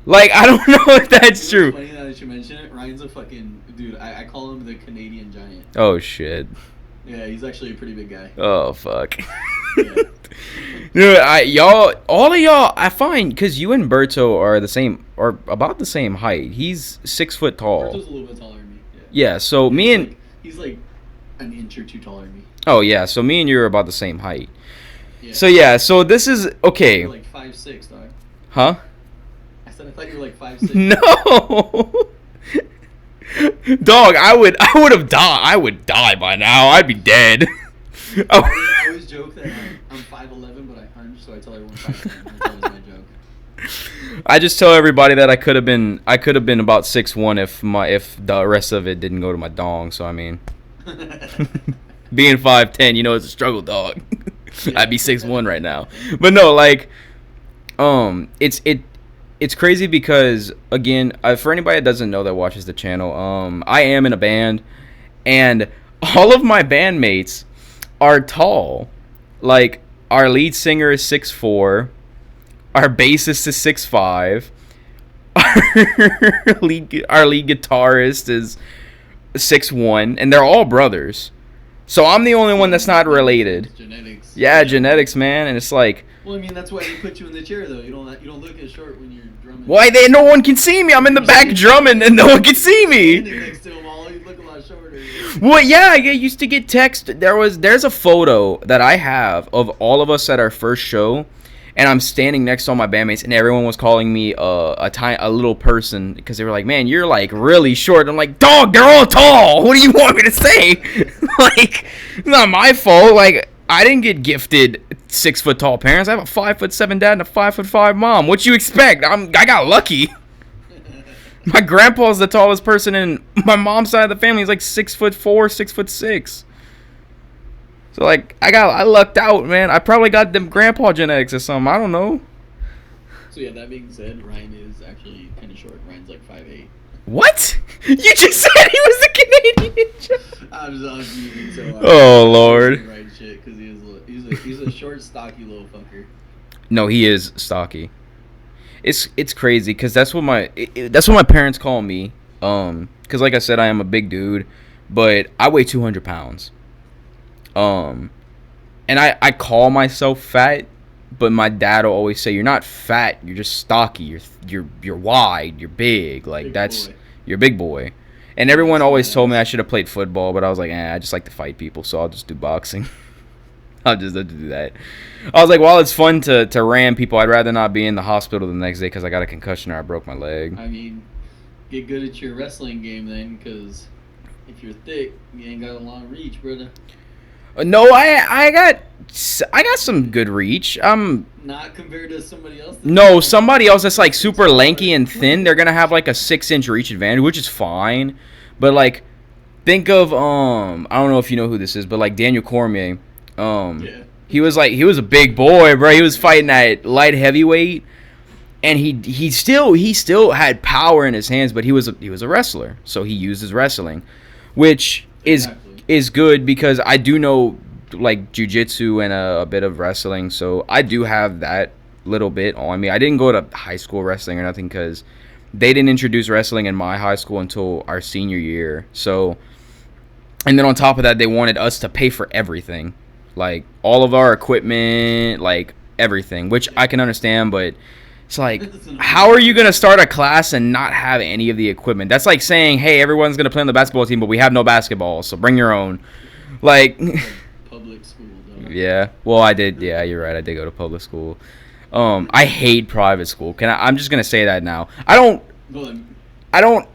Like, I don't know if that's true. Funny now that you mention it. Ryan's a fucking dude. I call him the Canadian giant. Oh shit. Yeah, he's actually a pretty big guy. Oh fuck. Yeah. Dude, all of y'all, I find, because you and Berto are the same, or about the same height. He's 6 foot tall. Berto's a little bit taller than me. Yeah, so he's like an inch or two taller than me. Oh yeah, so me and you are about the same height. Yeah. So yeah, so this is okay. You're like 5'6", dog. Huh? I said I thought you were like 5'6". No. Dog, I would have died. I would die by now. I'd be dead. I always joke that I'm 5'11", but I hunch, so I tell everyone 5'10". That's always my joke. I just tell everybody that I could have been about 6'1" if the rest of it didn't go to my dong. So I mean, being 5'10", it's a struggle, dog. I'd be 6'1" right now. But no, like, it's crazy because, again, for anybody that doesn't know that watches the channel, I am in a band, and all of my bandmates are tall. Like, our lead singer is 6'4", our bassist is 6'5", our lead guitarist is 6'1", and they're all brothers. So I'm the only one that's not related. Genetics. Yeah, genetics, man, and it's like. Well, I mean, that's why they put you in the chair, though. You don't look as short when you're drumming. Why? No one can see me. I'm in the back drumming, and no one can see me. Next to him, all you look a lot shorter. Well, yeah, I used to get text. There's a photo that I have of all of us at our first show, and I'm standing next to all my bandmates, and everyone was calling me a little person because they were like, "Man, you're like really short." I'm like, "Dog, they're all tall. What do you want me to say?" Like, it's not my fault. Like, I didn't get gifted 6 foot tall parents. I have a 5'7" dad and a 5'5" mom. What you expect? I got lucky. My grandpa's the tallest person in my mom's side of the family. He's like 6'4", 6'6". So like I lucked out, man. I probably got them grandpa genetics or something. I don't know. So yeah, that being said, Ryan is actually kind of short. Ryan's like 5'8". What? You just said he was a Canadian. I'm just using so hard. Oh Lord. Right shit, because he's a short, stocky little fucker. No, he is stocky. It's crazy because that's what my parents call me. Because like I said, I am a big dude, but I weigh 200 pounds. And I call myself fat, but my dad will always say you're not fat, you're just stocky. You're wide, you're big. Like Big that's boy. you're a big boy. And everyone always told me I should have played football, but I was like, I just like to fight people, so I'll just do boxing. I'll just have to do that. I was like, while it's fun to ram people, I'd rather not be in the hospital the next day because I got a concussion or I broke my leg. I mean, get good at your wrestling game then, because if you're thick, you ain't got a long reach, brother. No, I got some good reach. Not compared to somebody else. No, somebody else that's like super lanky and thin, they're gonna have like a 6-inch reach advantage, which is fine. But like, think of I don't know if you know who this is, but like Daniel Cormier. Yeah. He was a big boy, bro. He was fighting at light heavyweight, and he still had power in his hands, but he was a wrestler, so he used his wrestling, which is good because I do know like jiu-jitsu and a bit of wrestling, so I do have that little bit on me. I didn't go to high school wrestling or nothing because they didn't introduce wrestling in my high school until our senior year. So, and then on top of that, they wanted us to pay for everything. Like, all of our equipment, like, everything. Which I can understand, but it's like, how are you going to start a class and not have any of the equipment? That's like saying, hey, everyone's going to play on the basketball team, but we have no basketball, so bring your own. Like, Public school, though. Yeah. Well, I did. Yeah, you're right. I did go to public school. I hate private school. I'm just going to say that now. I don't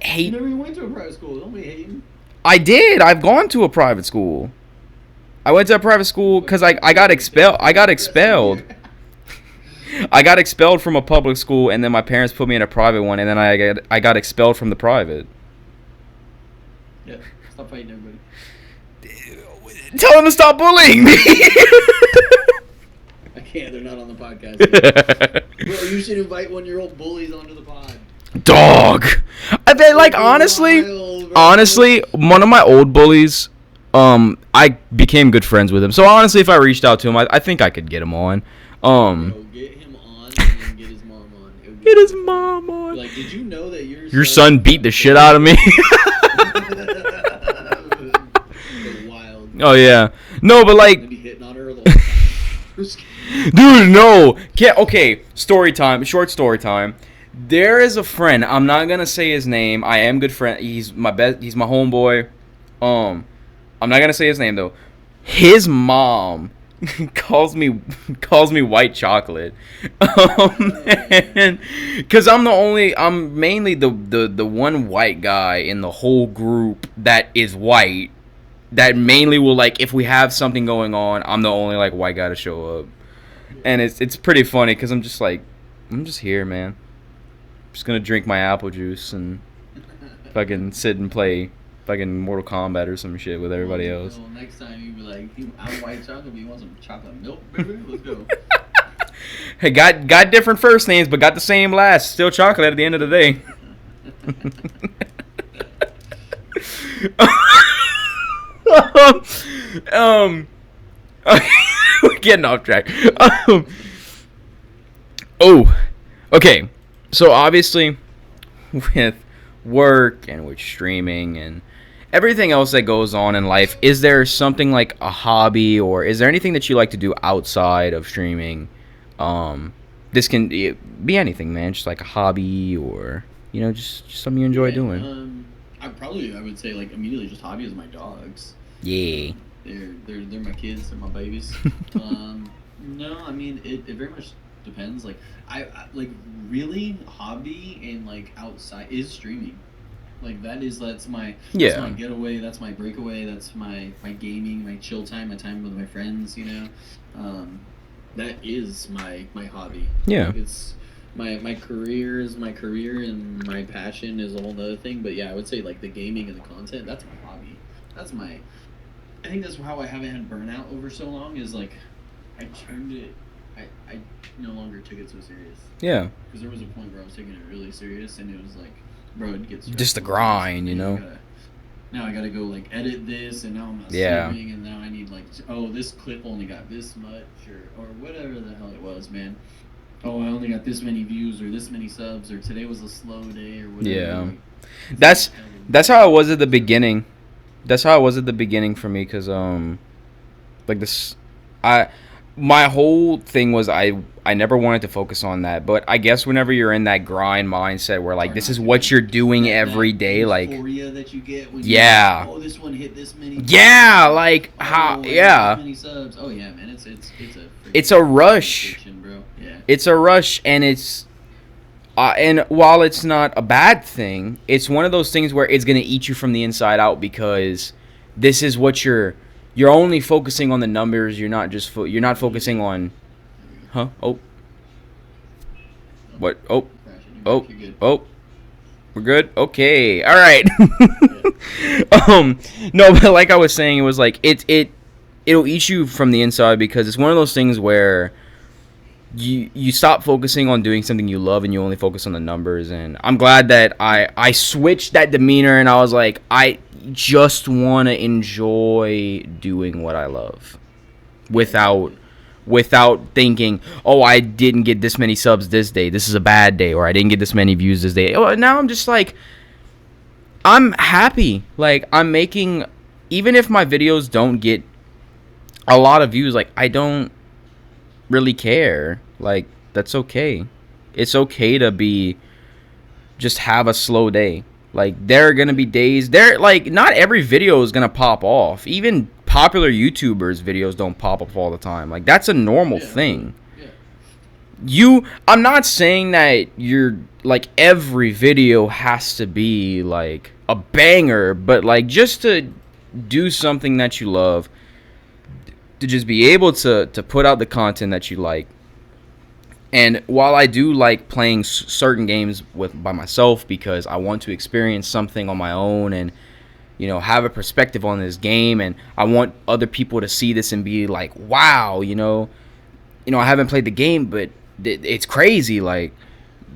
hate. You never even went to a private school. Don't be hating. I did. I've gone to a private school. I went to a private school because I got expelled. I got expelled from a public school, and then my parents put me in a private one, and then I got expelled from the private. Yeah, stop fighting everybody. Tell them to stop bullying me. I can't. They're not on the podcast. Bro, you should invite one of your old bullies onto the pod. Dog. I bet, like, honestly, one of my old bullies. I became good friends with him. So honestly, if I reached out to him, I think I could get him on. Bro, get him on and then get his mom on. Get his mom on. Like, did you know that your son beat the shit out of me? Wild. Oh yeah. No, but like. Maybe hitting on her the whole time. Dude, no. Okay. Story time. Short story time. There is a friend. I'm not gonna say his name. I am good friend. He's my homeboy. I'm not gonna say his name though. His mom calls me white chocolate, because I'm mainly the one white guy in the whole group that is white. That mainly will, like, if we have something going on, I'm the only like white guy to show up, and it's pretty funny because I'm just here, man. I'm just gonna drink my apple juice and fucking sit and play fucking Mortal Kombat or some shit with everybody else. Well, next time you be like, I'm white chocolate, but you want some chocolate milk, baby? Let's go. Hey, got different first names, but got the same last. Still chocolate at the end of the day. We're getting off track. Okay. So obviously, with work and with streaming and everything else that goes on in life, is there something like a hobby, or is there anything that you like to do outside of streaming? This can be anything, man. Just like a hobby, or just something you enjoy doing. I would say, like, immediately just hobby is my dogs. Yeah. They're my kids. They're my babies. No, I mean it very much depends. Like I like really hobby and like outside is streaming. Like that's my Yeah. getaway, that's my breakaway, that's my gaming, my chill time, my time with my friends, you know. Um, that is my hobby. Yeah. Like it's my career and my passion is a whole nother thing. But yeah, I would say like the gaming and the content, that's my hobby. That's my I think that's how I haven't had burnout over so long is like I turned it I no longer took it so serious. Yeah. Because there was a point where I was taking it really serious, and it was like, bro, it gets Just the stressful. It's like, grind, you man, know. now I gotta go like edit this, and now I'm not Yeah. sleeping, and now I need like, oh, this clip only got this much, or whatever the hell it was, man. Oh, I only got this many views, or this many subs, or today was a slow day, or whatever. Yeah. Like, That's kind that's how I was at the beginning. That's how I was at the beginning for me, cause like this, I my whole thing was I never wanted to focus on that, but I guess whenever you're in that grind mindset where it's like hard this not is to, what man. you're doing That every day, like euphoria that you get when you yeah, oh, this one hit this many views, yeah, or like oh, how I got this yeah, many subs. Oh yeah, man, it's a it's freaking a rush. addiction, bro. Yeah. It's a rush, and it's and while it's not a bad thing, it's one of those things where it's gonna eat you from the inside out because this is what you're only focusing on the numbers. You're not just you're not focusing on There we go. huh? Oh, Oh, what? Oh, you're crashing. You're oh, back. You're good. oh. We're good. Okay. All right. Yeah. No, but like I was saying, it was like it'll eat you from the inside because it's one of those things where you stop focusing on doing something you love and you only focus on the numbers. And I'm glad that I switched that demeanor and I was like, I just want to enjoy doing what I love without thinking, oh, I didn't get this many subs this day, this is a bad day, or I didn't get this many views this day. Oh, now I'm just like, I'm happy. Like I'm making, even if my videos don't get a lot of views, like I don't really care. Like that's okay. It's okay to be just have a slow day. Like there are gonna be days there like not every video is gonna pop off. Even popular YouTubers videos don't pop up all the time. Like that's a normal Yeah. thing. Yeah. I'm not saying that you're like every video has to be like a banger, but like just to do something that you love, to just be able to put out the content that you like. And while I do like playing certain games by myself because I want to experience something on my own and have a perspective on this game, and I want other people to see this and be like, wow, I haven't played the game, but it's crazy. Like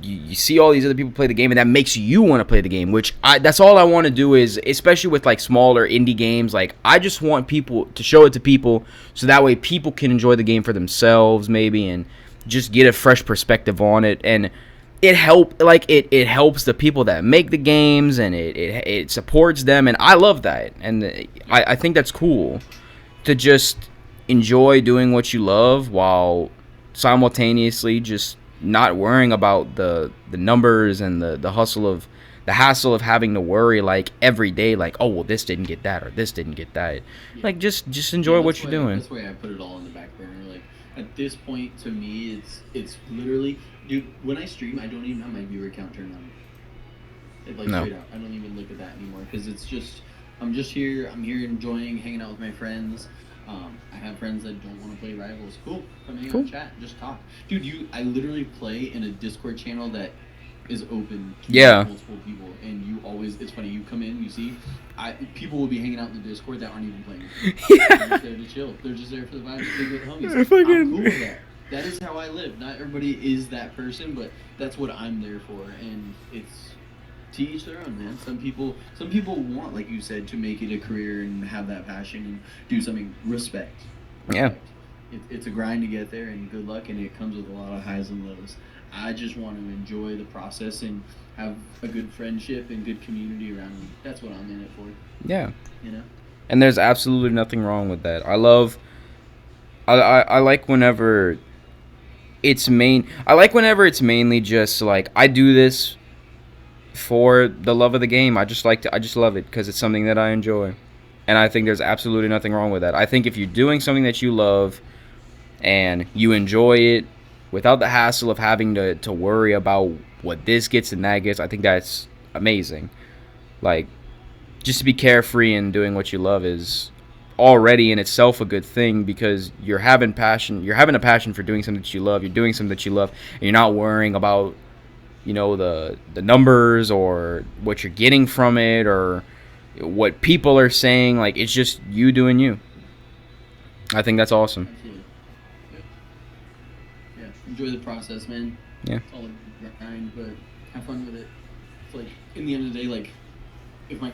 you see all these other people play the game, and that makes you want to play the game. Which that's all I want to do is, especially with like smaller indie games. Like I just want people to show it to people, so that way people can enjoy the game for themselves, maybe, and just get a fresh perspective on it. And it helps the people that make the games, and it supports them, and I love that. And I think that's cool to just enjoy doing what you love while simultaneously just not worrying about the numbers and the hassle of having to worry like every day, like, oh well, this didn't get that or this didn't get that. Yeah. Like just enjoy what you're doing. That's why I put it all on the back burner. Like at this point, to me, it's literally, dude. When I stream, I don't even have my viewer count turned on. Like No. straight out, I don't even look at that anymore because it's just I'm just here. I'm here enjoying hanging out with my friends. I have friends that don't want to play Rivals. Cool, come hang Cool. out, chat, just talk, dude. I literally play in a Discord channel that is open to Yeah. multiple people, and you always. It's funny. You come in, you see, people will be hanging out in the Discord that aren't even playing. They're just there to chill. They're just there for the vibes. They with the homies. They're fucking- I'm cool with that. That is how I live. Not everybody is that person, but that's what I'm there for, and it's to each their own, man. Some people want, like you said, to make it a career and have that passion and do something. Respect. Yeah. It's a grind to get there, and good luck, and it comes with a lot of highs and lows. I just want to enjoy the process and have a good friendship and good community around me. That's what I'm in it for. Yeah. You know. And there's absolutely nothing wrong with that. I like whenever it's mainly just like I do this for the love of the game. I just love it because it's something that I enjoy. And I think there's absolutely nothing wrong with that. I think if you're doing something that you love and you enjoy it, without the hassle of having to worry about what this gets and that gets. I think that's amazing. Like, just to be carefree and doing what you love is already in itself a good thing, because you're having a passion for doing something that you love. You're doing something that you love, and you're not worrying about, the numbers or what you're getting from it or what people are saying. Like, it's just you doing you. I think that's awesome. Absolutely. Yeah. Enjoy the process, man. Yeah. It's all a grind, but have fun with it. It's like, in the end of the day, like, if my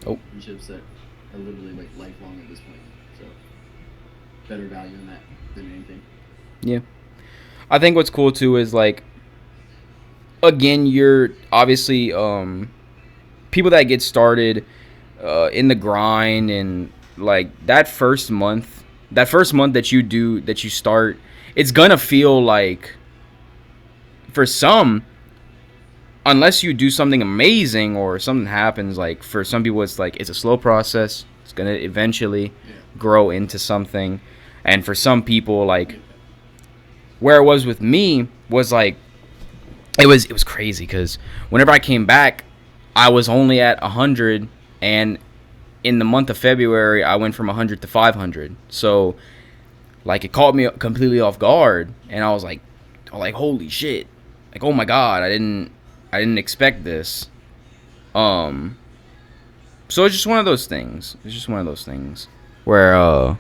relationships that are literally like lifelong at this point, so better value in that than anything. Yeah. I think what's cool too is, like, again, you're obviously people that get started in the grind, and like that first month that you start, it's gonna feel like, for some, unless you do something amazing or something happens, like for some people it's like it's a slow process. It's gonna eventually grow into something. And for some people, like where it was with me was like it was crazy, because whenever I came back, I was only at 100, and in the month of February I went from 100 to 500. So like it caught me completely off guard, and I was like holy shit, like, oh my god, I didn't expect this. So it's just one of those things. Where oh,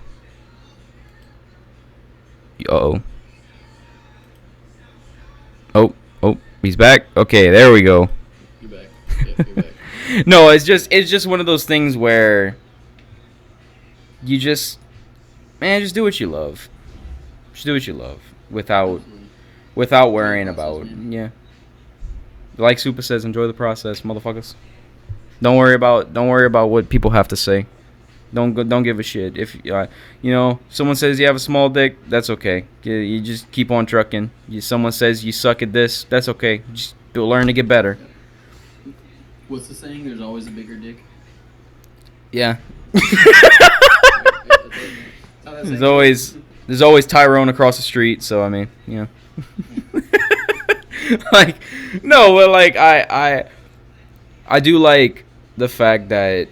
he's back. Okay, there we go. You're back. Yeah, you're back. No, it's just one of those things where you just do what you love. Just do what you love without worrying about, yeah. Like Supah says, enjoy the process, motherfuckers. Don't worry about what people have to say. Don't give a shit. If someone says you have a small dick, that's okay. You just keep on trucking. Someone says you suck at this, that's okay. Just learn to get better. What's the saying? There's always a bigger dick. Yeah. There's always Tyrone across the street. So I mean, like, no, but like I do like the fact that,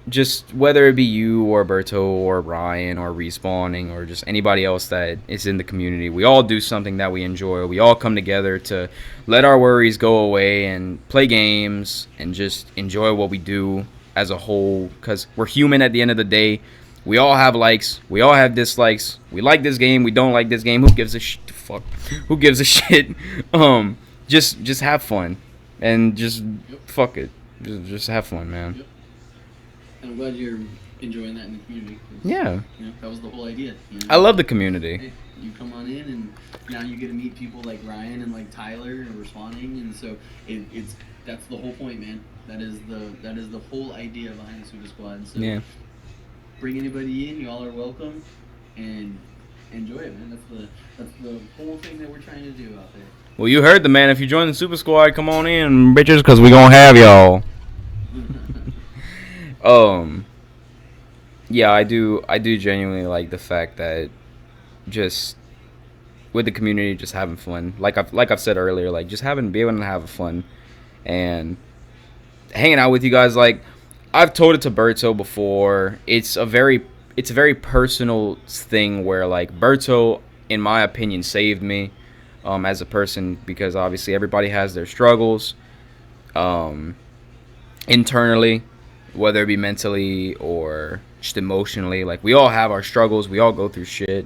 just whether it be you or Berto or Ryan or Respawning or just anybody else that is in the community, we all do something that we enjoy. We all come together to let our worries go away and play games and just enjoy what we do as a whole, because we're human at the end of the day. We all have likes, we all have dislikes. We like this game, we don't like this game. Who gives a fuck? Who gives a shit? Just have fun, and just fuck it. Just have fun, man. Yep. And I'm glad you're enjoying that in the community. Yeah. That was the whole idea. I love the community. Hey, you come on in, and now you get to meet people like Ryan and like Tyler and Respawning, and so that's the whole point, man. That is the whole idea behind the Supah Squad. So yeah. Bring anybody in, y'all are welcome, and enjoy it, man. That's the whole thing that we're trying to do out there. Well, you heard the man. If you join the Supah Squad, come on in, bitches, because we gonna have y'all. Yeah, I do genuinely like the fact that just with the community, just having fun. Like I've said earlier, like just be able to have fun and hanging out with you guys. Like I've told it to Berto before. It's a very personal thing where, like, Berto, in my opinion, saved me as a person, because obviously everybody has their struggles internally, whether it be mentally or just emotionally. Like, we all have our struggles. We all go through shit.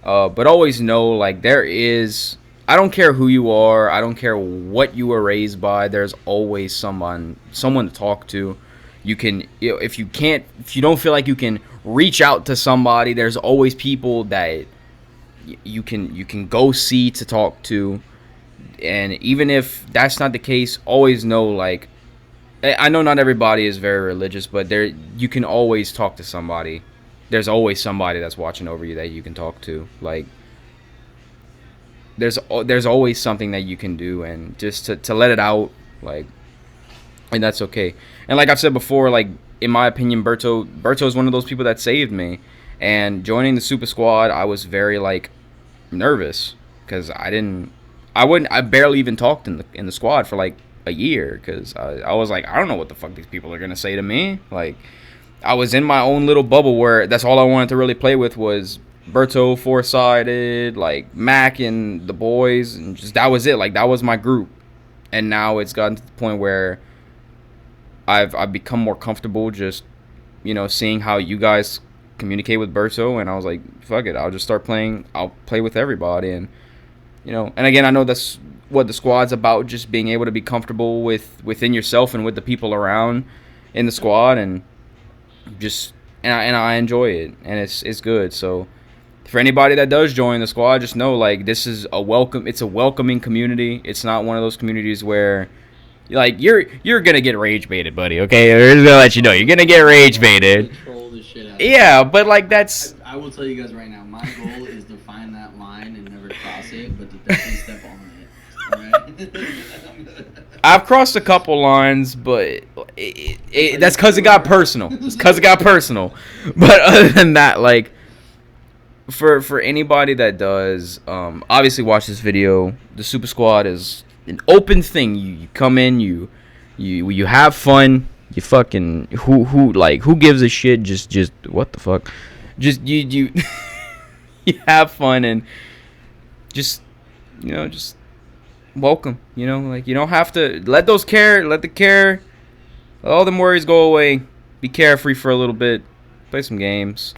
But always know, like, I don't care who you are. I don't care what you were raised by. There's always someone to talk to. You can, if you don't feel like you can reach out to somebody, there's always people that you can go see to talk to. And even if that's not the case, always know, like, I know not everybody is very religious, but you can always talk to somebody. There's always somebody that's watching over you that you can talk to. Like, there's always something that you can do, and just to let it out, like, and that's okay. And like I've said before, like, in my opinion, Berto is one of those people that saved me. And joining the Supah Squad, I was very, like, nervous because I barely even talked in the squad for like a year because I was like, I don't know what the fuck these people are gonna say to me. Like, I was in my own little bubble where that's all I wanted to really play with was Berto, Four-Sided, like Mac and the boys, and just that was it. Like, that was my group. And now it's gotten to the point where I've become more comfortable just, seeing how you guys communicate with Berto, and I was like, fuck it, I'll just start playing. I'll play with everybody, and and again, I know that's what the squad's about, just being able to be comfortable within yourself and with the people around in the squad, and just and I enjoy it, and it's good. So for anybody that does join the squad, just know like this is it's a welcoming community. It's not one of those communities where like you're gonna get rage baited, buddy. Okay, I'm just gonna let you know you're gonna get rage baited. Troll the shit out Yeah, but like that's. I will tell you guys right now, my goal is to find that line and never cross it, but to definitely step on it. Alright? I've crossed a couple lines, but that's because it got personal. It's because it got personal. But other than that, like for anybody that does, obviously watch this video. The Super Squad is an open thing. You come in, you have fun. You fucking who gives a shit? Just what the fuck? Just you you have fun and just just welcome. Like you don't have to let all them worries go away. Be carefree for a little bit. Play some games.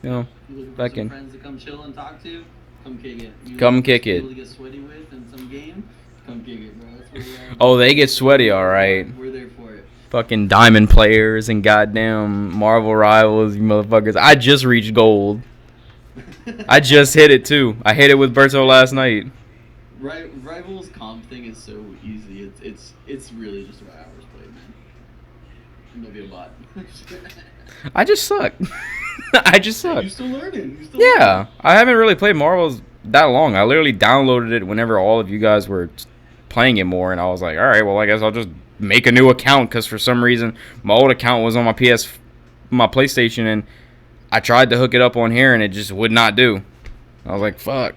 Looking for Back some in. friends to come chill and talk to, come kick it. Come kick it. People to get sweaty with in some game, come kick it, bro. That's where we're at. Oh, they get sweaty, all right. We're there for it. Fucking diamond players and goddamn Marvel rivals, you motherfuckers. I just reached gold. I just hit it too. I hit it with Berto last night. Rivals comp thing is so easy. It's really just about hours played, man. Maybe a bot. I just suck. I just suck. You're still learning. Yeah, I haven't really played Marvels that long. I literally downloaded it whenever all of you guys were playing it more, and I was like, all right, well, I guess I'll just make a new account because for some reason my old account was on my PlayStation, and I tried to hook it up on here, and it just would not do. I was like, fuck.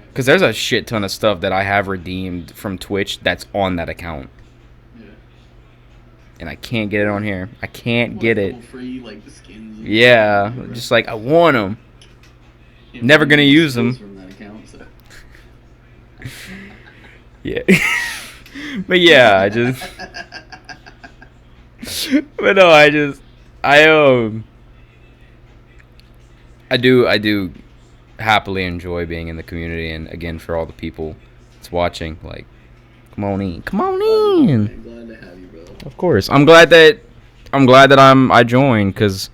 Because there's a shit ton of stuff that I have redeemed from Twitch that's on that account. Yeah. And I can't get it on here. I can't get it. Free, like, the skins Yeah, just like I want them. Never gonna use them. From that account, so. Yeah. But yeah, I just. But no, I do happily enjoy being in the community, and again for all the people that's watching, like, come on in. I'm glad to have you, bro. Of course, I'm glad that I joined because,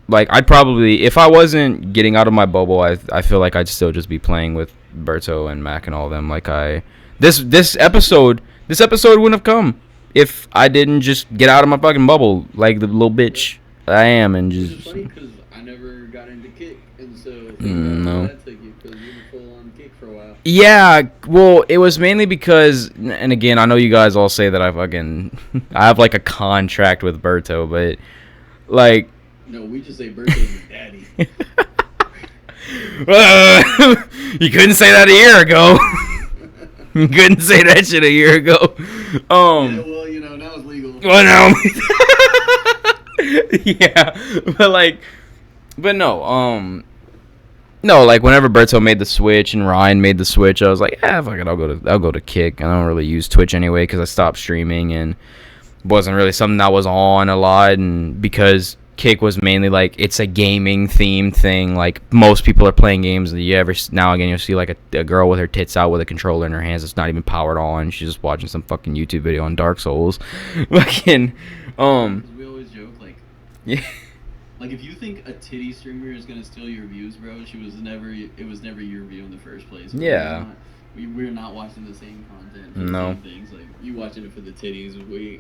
like I'd probably if I wasn't getting out of my bubble, I feel like I'd still just be playing with Berto and Mac and all them. Like this episode wouldn't have come if I didn't just get out of my fucking bubble like the little bitch I am and just. Which is funny because I never got into kick, and so No. that took you because you were full on kick for a while. Yeah, well, it was mainly because, and again, I know you guys all say that I have like a contract with Berto, but like. No, we just say Berto's your daddy. You couldn't say that a year ago. You couldn't say that shit a year ago. Yeah, well, now it's legal. Well, no. Yeah, but no, no, like whenever Berto made the switch and Ryan made the switch, I was like, yeah, fuck it, I'll go to Kick. I don't really use Twitch anyway because I stopped streaming and it wasn't really something that was on a lot, and because Kick was mainly like it's a gaming themed thing. Like most people are playing games, and now and again you'll see like a girl with her tits out with a controller in her hands that's not even powered on. She's just watching some fucking YouTube video on Dark Souls. Fucking We always joke like, yeah. Like if you think a titty streamer is gonna steal your views, bro, it was never your view in the first place. Yeah. We're not watching the same content. For No. The same things. Like you watching it for the titties.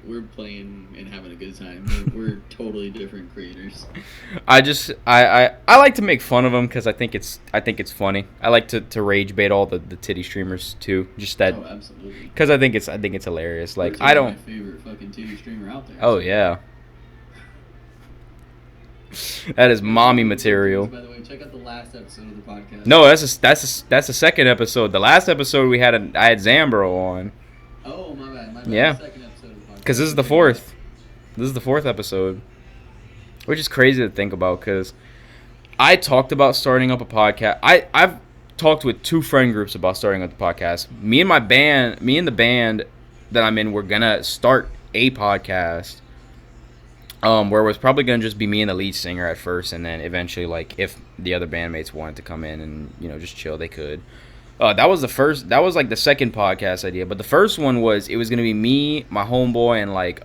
We're playing and having a good time. We're totally different creators. I like to make fun of them because I think it's funny. I like to rage bait all the titty streamers too. Just that. Oh, absolutely. Because I think it's hilarious. Like Berto's I don't. My favorite fucking titty streamer out there. Oh yeah. That is Yeah, mommy one of the cool things, material. by the way, check out the last episode of the podcast. No, that's the second episode. The last episode I had Zambro on. Oh, my bad, my bad. The Yeah, second episode of the because podcast. this is So the check it out. fourth. This is the fourth episode, which is crazy to think about. Because I talked about starting up a podcast. I've talked with two friend groups about starting up the podcast. Me and the band that I'm in, we're gonna start a podcast. Where it was probably gonna just be me and the lead singer at first, and then eventually, like, if the other bandmates wanted to come in and just chill, they could. That was the first. That was like the second podcast idea, but the first one was it was gonna be me, my homeboy, and like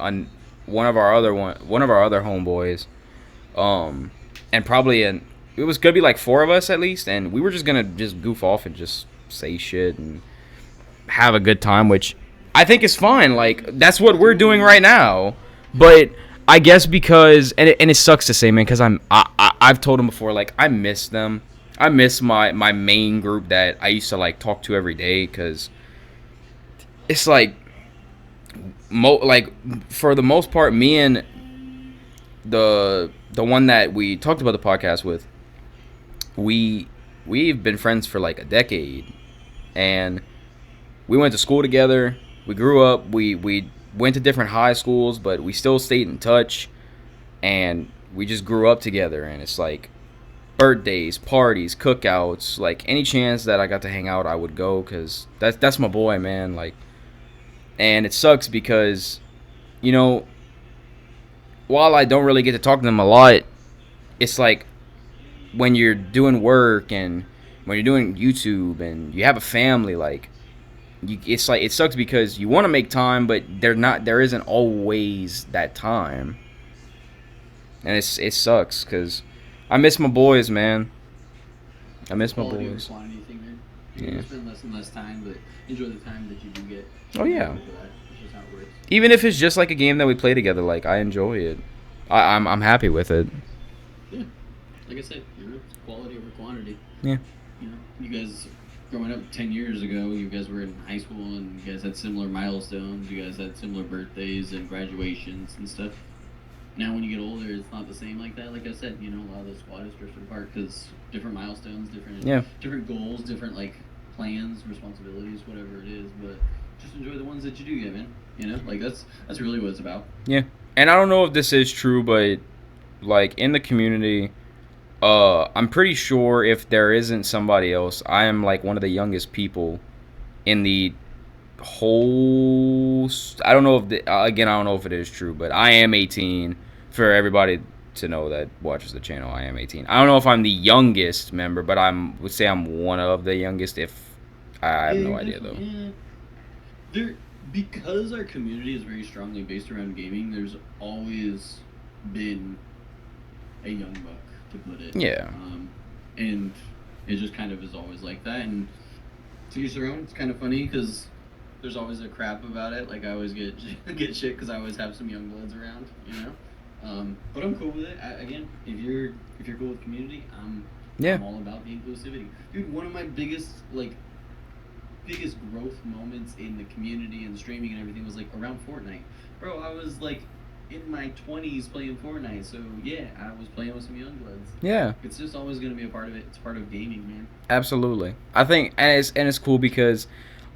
one of our other homeboys, and probably it was gonna be like four of us at least, and we were just gonna just goof off and just say shit and have a good time, which I think is fine. Like that's what we're doing right now, but I guess because and it sucks to say, man, because I've told them before, like I miss them. I miss my main group that I used to like talk to every day, because it's like like for the most part, me and the one that we talked about the podcast with, we've been friends for like a decade, and we went to school together. We grew up. We went to different high schools, but we still stayed in touch, and we just grew up together. And it's like birthdays, parties, cookouts, like any chance that I got to hang out, I would go, because that's my boy, man. Like, and it sucks because, you know, while I don't really get to talk to them a lot, it's like when you're doing work and when you're doing YouTube and you have a family, like it's like it sucks because you want to make time, but there isn't always that time, and it sucks because I miss my boys, man. I miss my Quality over boys. quantity thing, man. Yeah. You spend less and less time, but enjoy the time that you do get. Oh yeah. That's just how it works. Even if it's just like a game that we play together, like I enjoy it. I'm happy with it. Yeah. Like I said, it's quality over quantity. Yeah. You guys growing up 10 years ago, you guys were in high school and you guys had similar milestones. You guys had similar birthdays and graduations and stuff. Now when you get older, it's not the same like that. Like I said, a lot of the squad is drifted apart because different milestones, different goals, different like plans, responsibilities, whatever it is. But just enjoy the ones that you do get, man. Like that's really what it's about. Yeah. And I don't know if this is true, but like in the community, I'm pretty sure if there isn't somebody else, I am like one of the youngest people in the whole. I don't know if I don't know if it is true, but I am 18. For everybody to know that watches the channel, I am 18. I don't know if I'm the youngest member, but would say I'm one of the youngest. If I have no idea though. Yeah. Because our community is very strongly based around gaming, there's always been a young buck, to put it. Yeah. And it just kind of is always like that. And to each their own. It's kind of funny because there's always a crap about it. Like I always get shit because I always have some young bloods around, But I'm cool with it. Again, if you're cool with community, I'm all about the inclusivity, dude. One of my biggest growth moments in the community and streaming and everything was like around Fortnite, bro. I was like in my 20s playing Fortnite, so yeah, I was playing with some young bloods. Yeah, it's just always gonna be a part of it. It's part of gaming, man. Absolutely. I think, and it's cool because,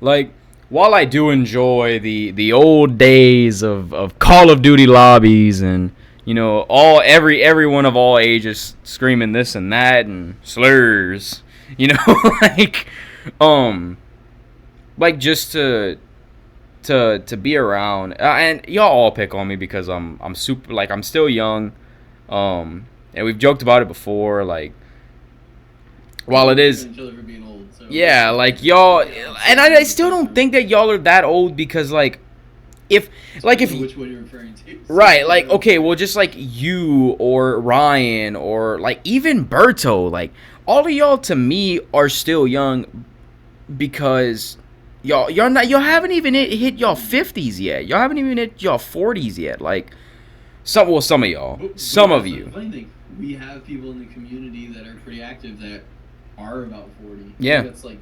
like, while I do enjoy the old days of Call of Duty lobbies and everyone of all ages screaming this and that and slurs, like just to be around, and y'all all pick on me because I'm super, like, I'm still young, and we've joked about it before, like, while it is, yeah, like y'all, and I still don't think that y'all are that old because which one you're referring to, right? Like, okay, well, just like you or Ryan or like even Berto, like all of y'all to me are still young because y'all haven't even hit y'all 50s yet. Y'all haven't even hit y'all 40s yet. Like some of y'all, some of you. The funny thing, we have people in the community that are pretty active that are about 40. Yeah. That's like,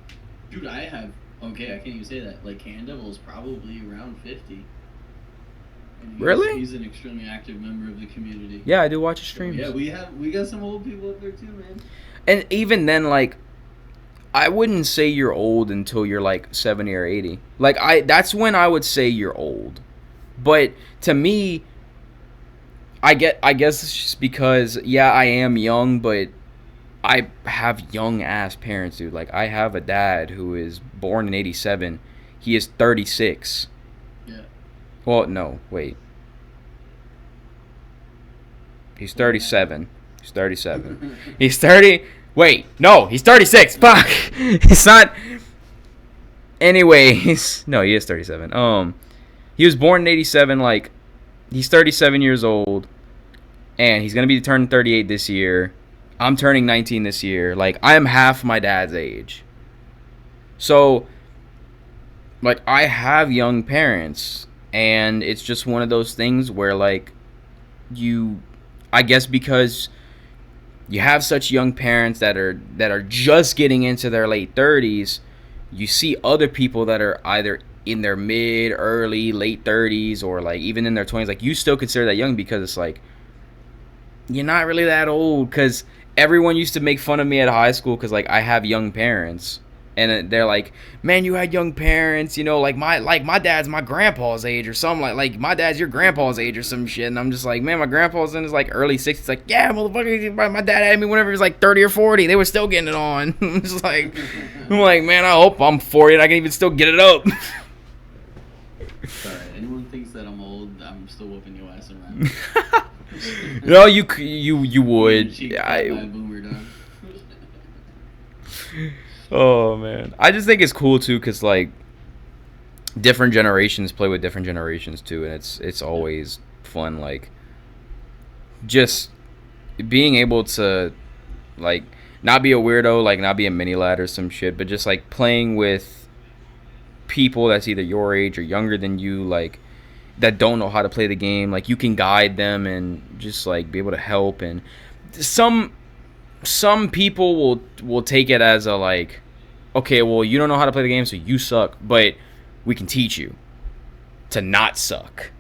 dude, I can't even say that. Like, Can Devil is probably around 50. And Really? he's an extremely active member of the community. Yeah, I do watch his So, streams. yeah, we got some old people up there too, man. And even then, like, I wouldn't say you're old until you're like 70 or 80. Like, that's when I would say you're old. But to me, I guess it's just because, yeah, I am young, but I have young ass parents, dude. Like, I have a dad who is born in 87. He is 36. Yeah. Well, no, wait. He's 37. He's 37. He's 30. Wait, no, he's 36. Fuck. He's not. Anyways, no, he is 37. He was born in 87. Like, he's 37 years old, and he's gonna be turning 38 this year. I'm turning 19 this year. Like, I am half my dad's age. So, like, I have young parents, and it's just one of those things where, like, I guess because you have such young parents that are just getting into their late 30s, you see other people that are either in their mid, early, late 30s, or like even in their 20s. Like, you still consider that young because it's like, you're not really that old. Because everyone used to make fun of me at high school because, like, I have young parents. And they're like, man, you had young parents, you know, like my dad's my grandpa's age or something, like my dad's your grandpa's age or some shit. And I'm just like, man, my grandpa's in his like early 60s. Like, yeah, motherfucker, my dad had me whenever he was like 30 or 40. They were still getting it on. I'm just like, man, I hope I'm 40 and I can even still get it up. Sorry, anyone thinks that I'm old, I'm still whooping your ass around. No, you would. Oh man, I just think it's cool too, cause like different generations play with different generations too, and it's always fun. Like, just being able to like not be a weirdo, like not be a mini lad or some shit, but just like playing with people that's either your age or younger than you, like that don't know how to play the game. Like, you can guide them and just like be able to help. And some people will take it as a like, okay, well, you don't know how to play the game, so you suck, but we can teach you to not suck.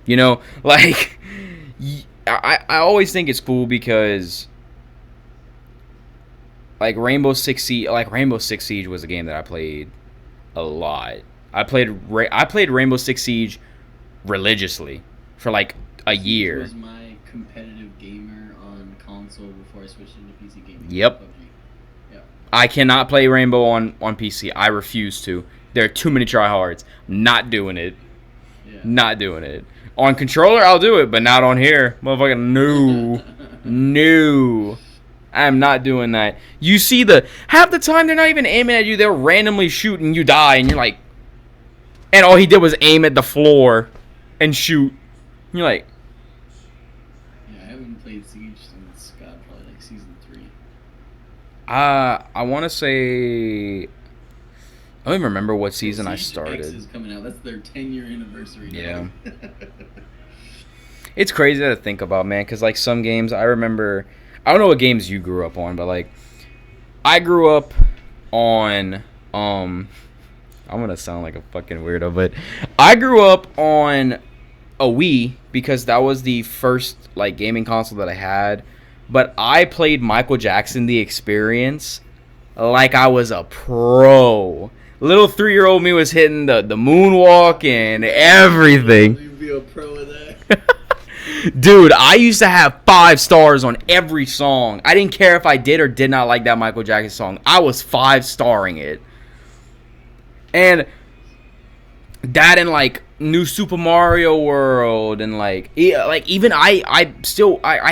You know, like, I always think it's cool because like Rainbow Six Siege was a game that I played a lot. I played Rainbow Six Siege religiously for like a year. It was my competitive gamer on console before I switched into PC gaming. Yep. Yep. I cannot play Rainbow on PC. I refuse to. There are too many tryhards. Not doing it. Yeah. Not doing it. On controller, I'll do it, but not on here. Motherfucker, no. No. I'm not doing that. You see half the time they're not even aiming at you. They're randomly shooting. You die, and you're like, and all he did was aim at the floor and shoot. You're like, yeah, I haven't played Siege since probably like season 3. I want to say, I don't even remember what season I started. X is coming out. That's their 10-year anniversary now. Yeah. It's crazy to think about, man, because like some games I remember. I don't know what games you grew up on, but like I grew up on I'm gonna sound like a fucking weirdo, but I grew up on a Wii because that was the first like gaming console that I had. But I played Michael Jackson The Experience like I was a pro. Little 3-year-old me was hitting the moonwalk and everything. You'd be a pro of that. Dude, I used to have 5 stars on every song. I didn't care if I did or did not like that Michael Jackson song. I was 5-starring it. And that and like New Super Mario World and like even I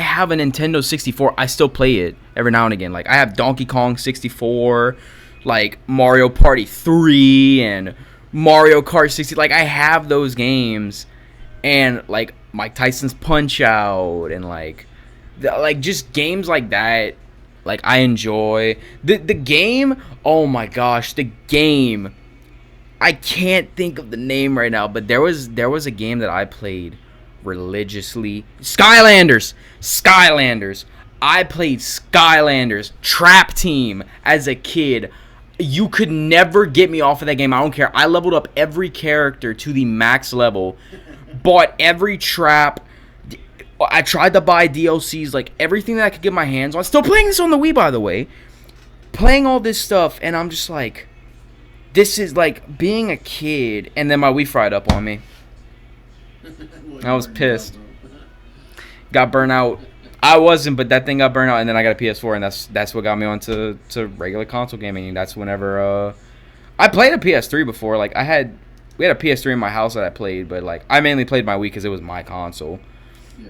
have a Nintendo 64. I still play it every now and again. Like, I have Donkey Kong 64, like Mario Party 3 and Mario Kart 60. Like, I have those games, and like Mike Tyson's Punch Out and like just games like that. Like, I enjoy the game. Oh my gosh, the game. I can't think of the name right now, but there was a game that I played religiously. Skylanders. I played Skylanders Trap Team as a kid. You could never get me off of that game. I don't care. I leveled up every character to the max level. bought every trap. I tried to buy DLCs, like everything that I could get my hands on. Still playing this on the Wii, by the way. Playing all this stuff, and I'm just like, this is like being a kid. And then my Wii fried up on me. I was pissed. Got burnt out. I wasn't, but that thing got burnt out, and then I got a PS4, and that's what got me on to regular console gaming. That's whenever I played a PS3 before. Like we had a PS3 in my house that I played, but like I mainly played my Wii because it was my console. Yeah.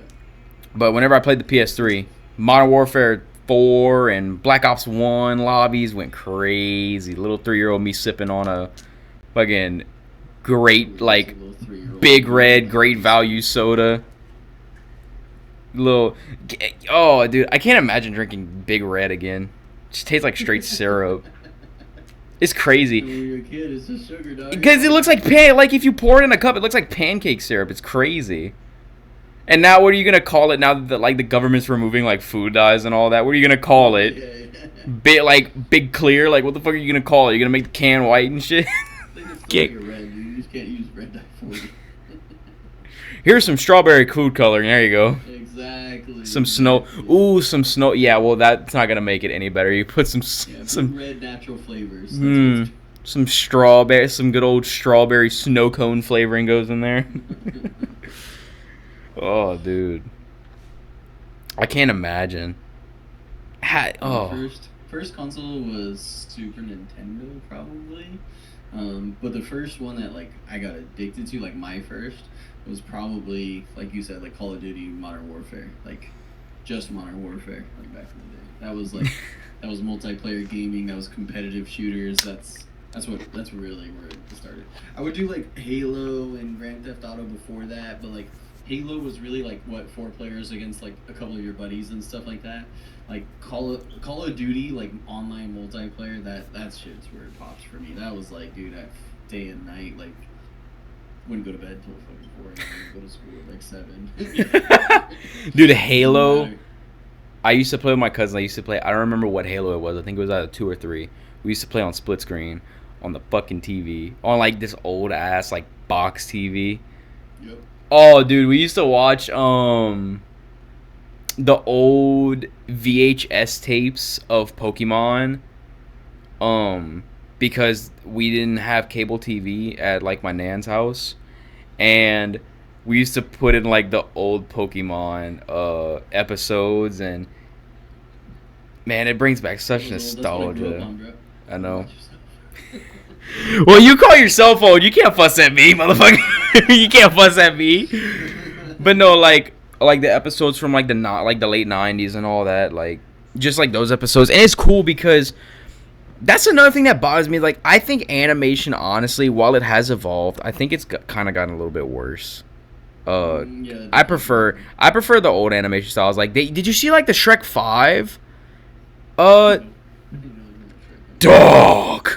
But whenever I played the PS3, Modern Warfare 4 and Black Ops 1 lobbies went crazy. Little 3-year-old me sipping on a fucking great, like, Big Red, great value soda. Oh, dude, I can't imagine drinking Big Red again. It just tastes like straight syrup. It's crazy. When you're a kid, it's just sugar, dog. Because it looks like like if you pour it in a cup, it looks like pancake syrup. It's crazy. And now, what are you gonna call it? Now that like the government's removing like food dyes and all that, what are you gonna call it? Big Clear. Like, what the fuck are you gonna call it? You're gonna make the can white and shit. Red, you just can't use red dye for it. Here's some strawberry food coloring. There you go. Exactly. Some snow. Ooh, some snow. Yeah, well, that's not gonna make it any better. You put some red natural flavors. Some strawberry, some good old strawberry snow cone flavoring goes in there. Oh, dude, I can't imagine. First console was Super Nintendo, probably. But the first one that like I got addicted to, like my first, was probably, like you said, like Call of Duty Modern Warfare, like just Modern Warfare, like back in the day. That was like that was multiplayer gaming. That was competitive shooters. That's really where it started. I would do like Halo and Grand Theft Auto before that, but like Halo was really like 4 players against like a couple of your buddies and stuff like that. Like Call of Duty, like online multiplayer, that shit's where it pops for me. That was like, dude, day and night, like wouldn't go to bed till fucking 4 a.m. Go to school at like 7. Dude, Halo. I used to play with my cousin. I don't remember what Halo it was. I think it was either 2 or 3. We used to play on split screen on the fucking TV, on like this old ass like box TV. Yep. Oh, dude, we used to watch the old VHS tapes of Pokemon, because we didn't have cable TV at like my nan's house, and we used to put in like the old Pokemon episodes, and man, it brings back such nostalgia. I know. Well, you call yourself old. You can't fuss at me, motherfucker. You can't fuss at me. But no, like the episodes from like the late 90s and all that, like just like those episodes. And it's cool because that's another thing that bothers me. Like, I think animation, honestly, while it has evolved, I think it's kind of gotten a little bit worse. I prefer the old animation styles. Like, did you see like the Shrek 5? Dog.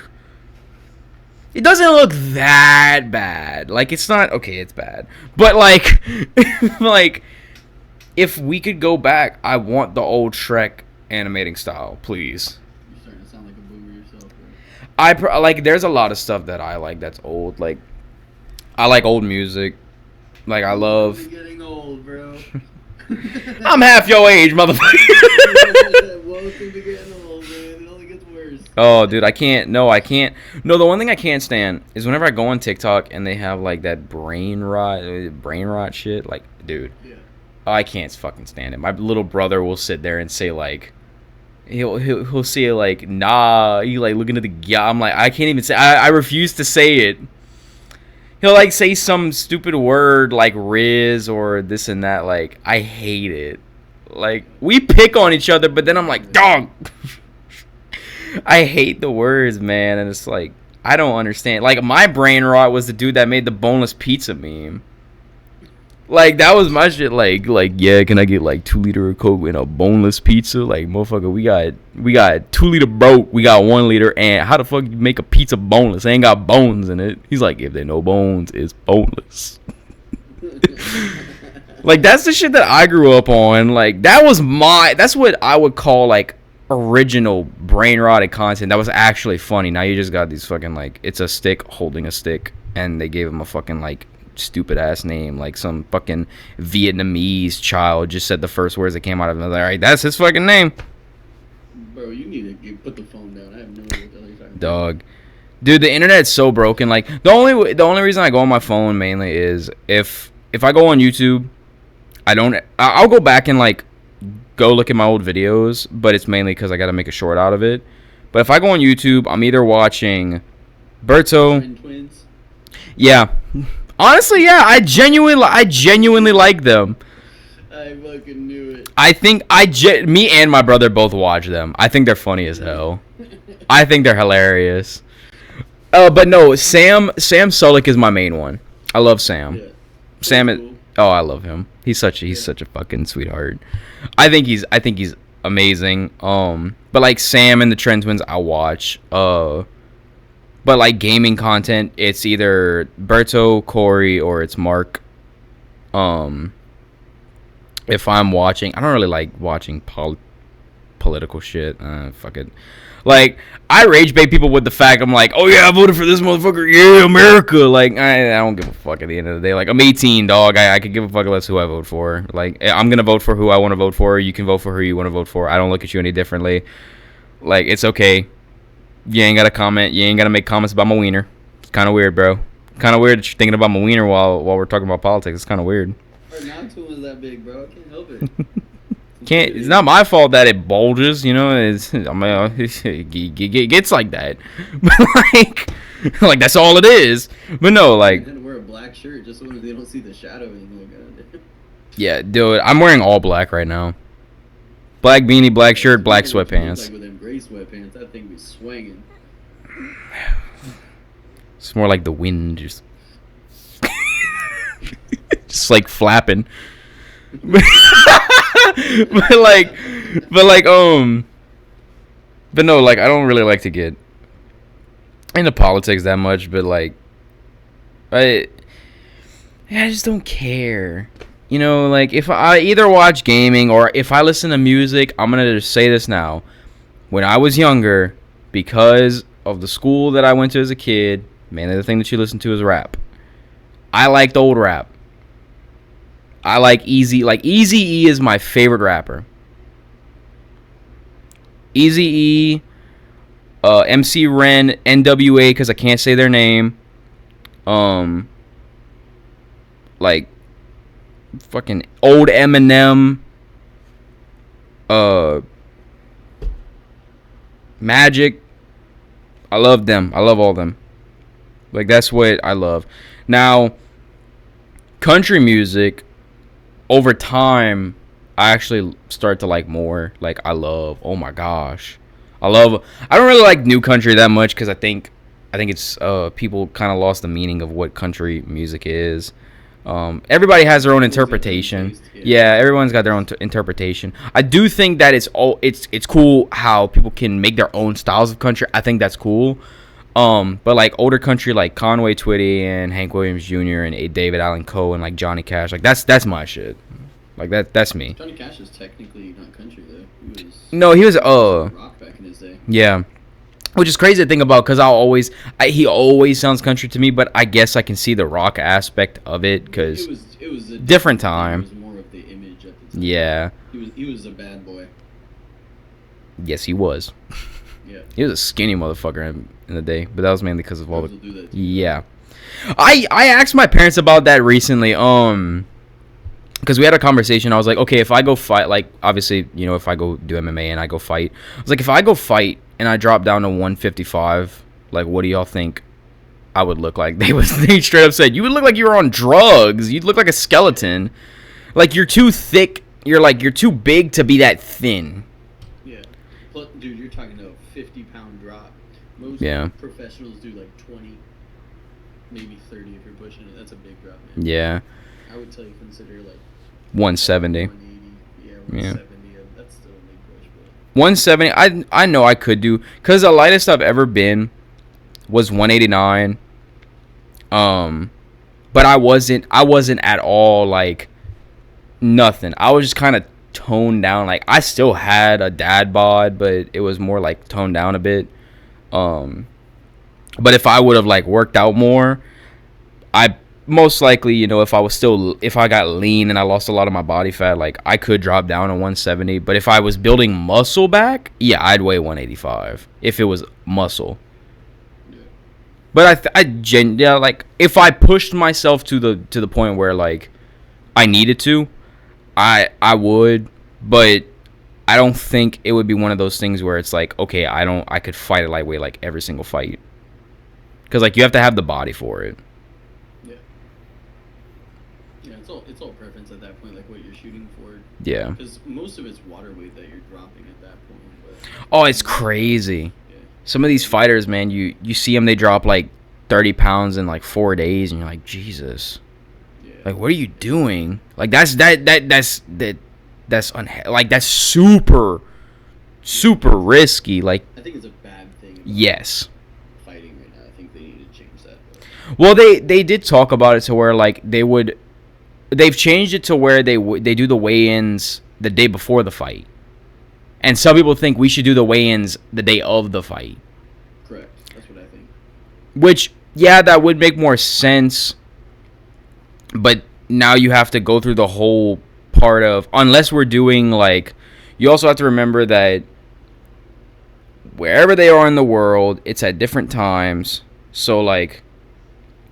It doesn't look that bad. Like, it's not okay. It's bad, but like, like, if we could go back, I want the old Shrek animating style, please. You're starting to sound like a boomer yourself, bro. Like, there's a lot of stuff that I like that's old. Like, I like old music. Like, I love. You're getting old, bro. I'm half your age, motherfucker. Welcome to getting old, man. It only gets worse. Oh, dude, I can't. No, the one thing I can't stand is whenever I go on TikTok and they have like that brain rot shit. Like, dude, yeah. I can't fucking stand it. My little brother will sit there and say like, he'll say like, nah, you like looking at the guy. I'm like, I can't even say. I refuse to say it. He'll like say some stupid word like Riz or this and that. Like, I hate it. Like, we pick on each other, but then I'm like, dog. I hate the words, man, and it's like, I don't understand. Like, my brain rot was the dude that made the boneless pizza meme. Like, that was my shit. Like, yeah, can I get like 2 liter of Coke and a boneless pizza? Like, motherfucker, we got 2 liter broke, we got 1 liter, and how the fuck you make a pizza boneless? It ain't got bones in it. He's like, if there no bones, it's boneless. Like, that's the shit that I grew up on. Like, that's what I would call like original brain rotted content that was actually funny. Now you just got these fucking like, it's a stick holding a stick, and they gave him a fucking like stupid ass name. Like some fucking Vietnamese child just said the first words that came out of him. I was like, all right, that's his fucking name. Bro, you need to put the phone down. I have no idea what the hell you're talking about. Dog. Dude, the internet's so broken. Like the only reason I go on my phone mainly is if I go on YouTube, I'll go back and like go look at my old videos, but it's mainly because I got to make a short out of it. But if I go on YouTube, I'm either watching Berto. Twins. Yeah, honestly, yeah, I genuinely like them. I fucking knew it. I think me and my brother both watch them. I think they're funny as hell. I think they're hilarious. But no, Sam Sulek is my main one. I love Sam. Yeah. Sam is, Cool. oh, I love him. He's such a fucking sweetheart. I think he's amazing. But like Sam and the Trend Twins, I watch. But like gaming content, it's either Berto, Corey, or it's Mark. If I'm watching, I don't really like watching political shit. Fuck it. Like, I rage bait people with the fact I'm like, oh yeah, I voted for this motherfucker. Yeah, America. Like, I don't give a fuck at the end of the day. Like, I'm 18, dog. I could give a fuck less who I vote for. Like, I'm gonna vote for who I want to vote for. You can vote for who you want to vote for. I don't look at you any differently. Like, it's okay. You ain't gotta comment. You ain't gotta make comments about my wiener. It's kind of weird, bro. Kind of weird that you're thinking about my wiener while we're talking about politics. It's kind of weird. Our non-twin was that big, bro. I can't help it. It's not my fault that it bulges, you know. It gets like that, but like that's all it is. But no, like, And wear a black shirt just so they don't see the shadowing. yeah, dude, I'm wearing all black right now. Black beanie, black shirt, black sweatpants. Like with them gray sweatpants, that thing be swinging. It's more like the wind, just like flapping. but no, like I don't really like to get into politics that much, but like I just don't care. You know, like if I either watch gaming or if I listen to music, I'm gonna just say this now. When I was younger, because of the school that I went to as a kid, mainly the thing that you listen to is rap. I liked old rap. I like Eazy-E is my favorite rapper. Eazy-E, MC Ren, NWA because I can't say their name. Like fucking old Eminem. Magic. I love them. I love all of them. Like that's what I love. Now, country music. Over time, I actually start to like more. Like I love. Oh my gosh, I don't really like new country that much because I think it's people kind of lost the meaning of what country music is. Everybody has their own interpretation. Yeah, everyone's got their own interpretation. I do think that it's cool how people can make their own styles of country. I think that's cool. But like older country like Conway Twitty and Hank Williams Jr. and David Allan Coe and like Johnny Cash, like that's my shit. Like that's me. Johnny Cash is technically not country though. He was rock back in his day. Yeah. Which is crazy to think about because he always sounds country to me, but I guess I can see the rock aspect of it because it was a different time. It was more of the image at the time. Yeah. He was a bad boy. Yes, he was. Yeah. He was a skinny motherfucker in the day, but that was mainly because of all the. Yeah. I asked my parents about that recently. Because we had a conversation. I was like, okay, if I go fight, like obviously, you know, if I go do MMA and I go fight, I was like, if I go fight and I drop down to 155, like, what do y'all think I would look like? They straight up said, you would look like you were on drugs. You'd look like a skeleton. Like you're too thick. You're too big to be that thin. Yeah. Plus, dude, you're talking a 50-pound drop. Most professionals do like 20, maybe 30 if you're pushing it. That's a big drop, man. Yeah. I would tell you consider like 170. 180. Yeah, 170. Yeah. That's still a big push, bro. 170. I know I could do because the lightest I've ever been was 189. But I wasn't at all like nothing. I was just kind of toned down. Like I still had a dad bod, but it was more like toned down a bit. But if I would have like worked out more, I most likely, if I got lean and I lost a lot of my body fat, like I could drop down to 170. But if I was building muscle back, yeah, I'd weigh 185 if it was muscle. Yeah. But like if I pushed myself to the point where like I needed to, I would, but I don't think it would be one of those things where it's like, okay, I could fight a lightweight like every single fight, because like you have to have the body for it. Yeah. Yeah, it's all preference at that point, like what you're shooting for. Yeah. Because most of it's water weight that you're dropping at that point. But Oh, it's crazy. yeah. Some of these fighters, man, you see them, they drop like 30 pounds in like 4 days, and you're like, Jesus. Yeah. Like, what are you doing? Like, that's like that's super risky. Like, I think it's a bad thing. Yes. Fighting right now, I think they need to change that. Well, they did talk about it to where like they've changed it to where they do the weigh-ins the day before the fight, and some people think we should do the weigh-ins the day of the fight. Correct. That's what I think. Which, yeah, that would make more sense. But now you have to go through the whole part of, unless we're doing like, you also have to remember that wherever they are in the world, it's at different times. So like,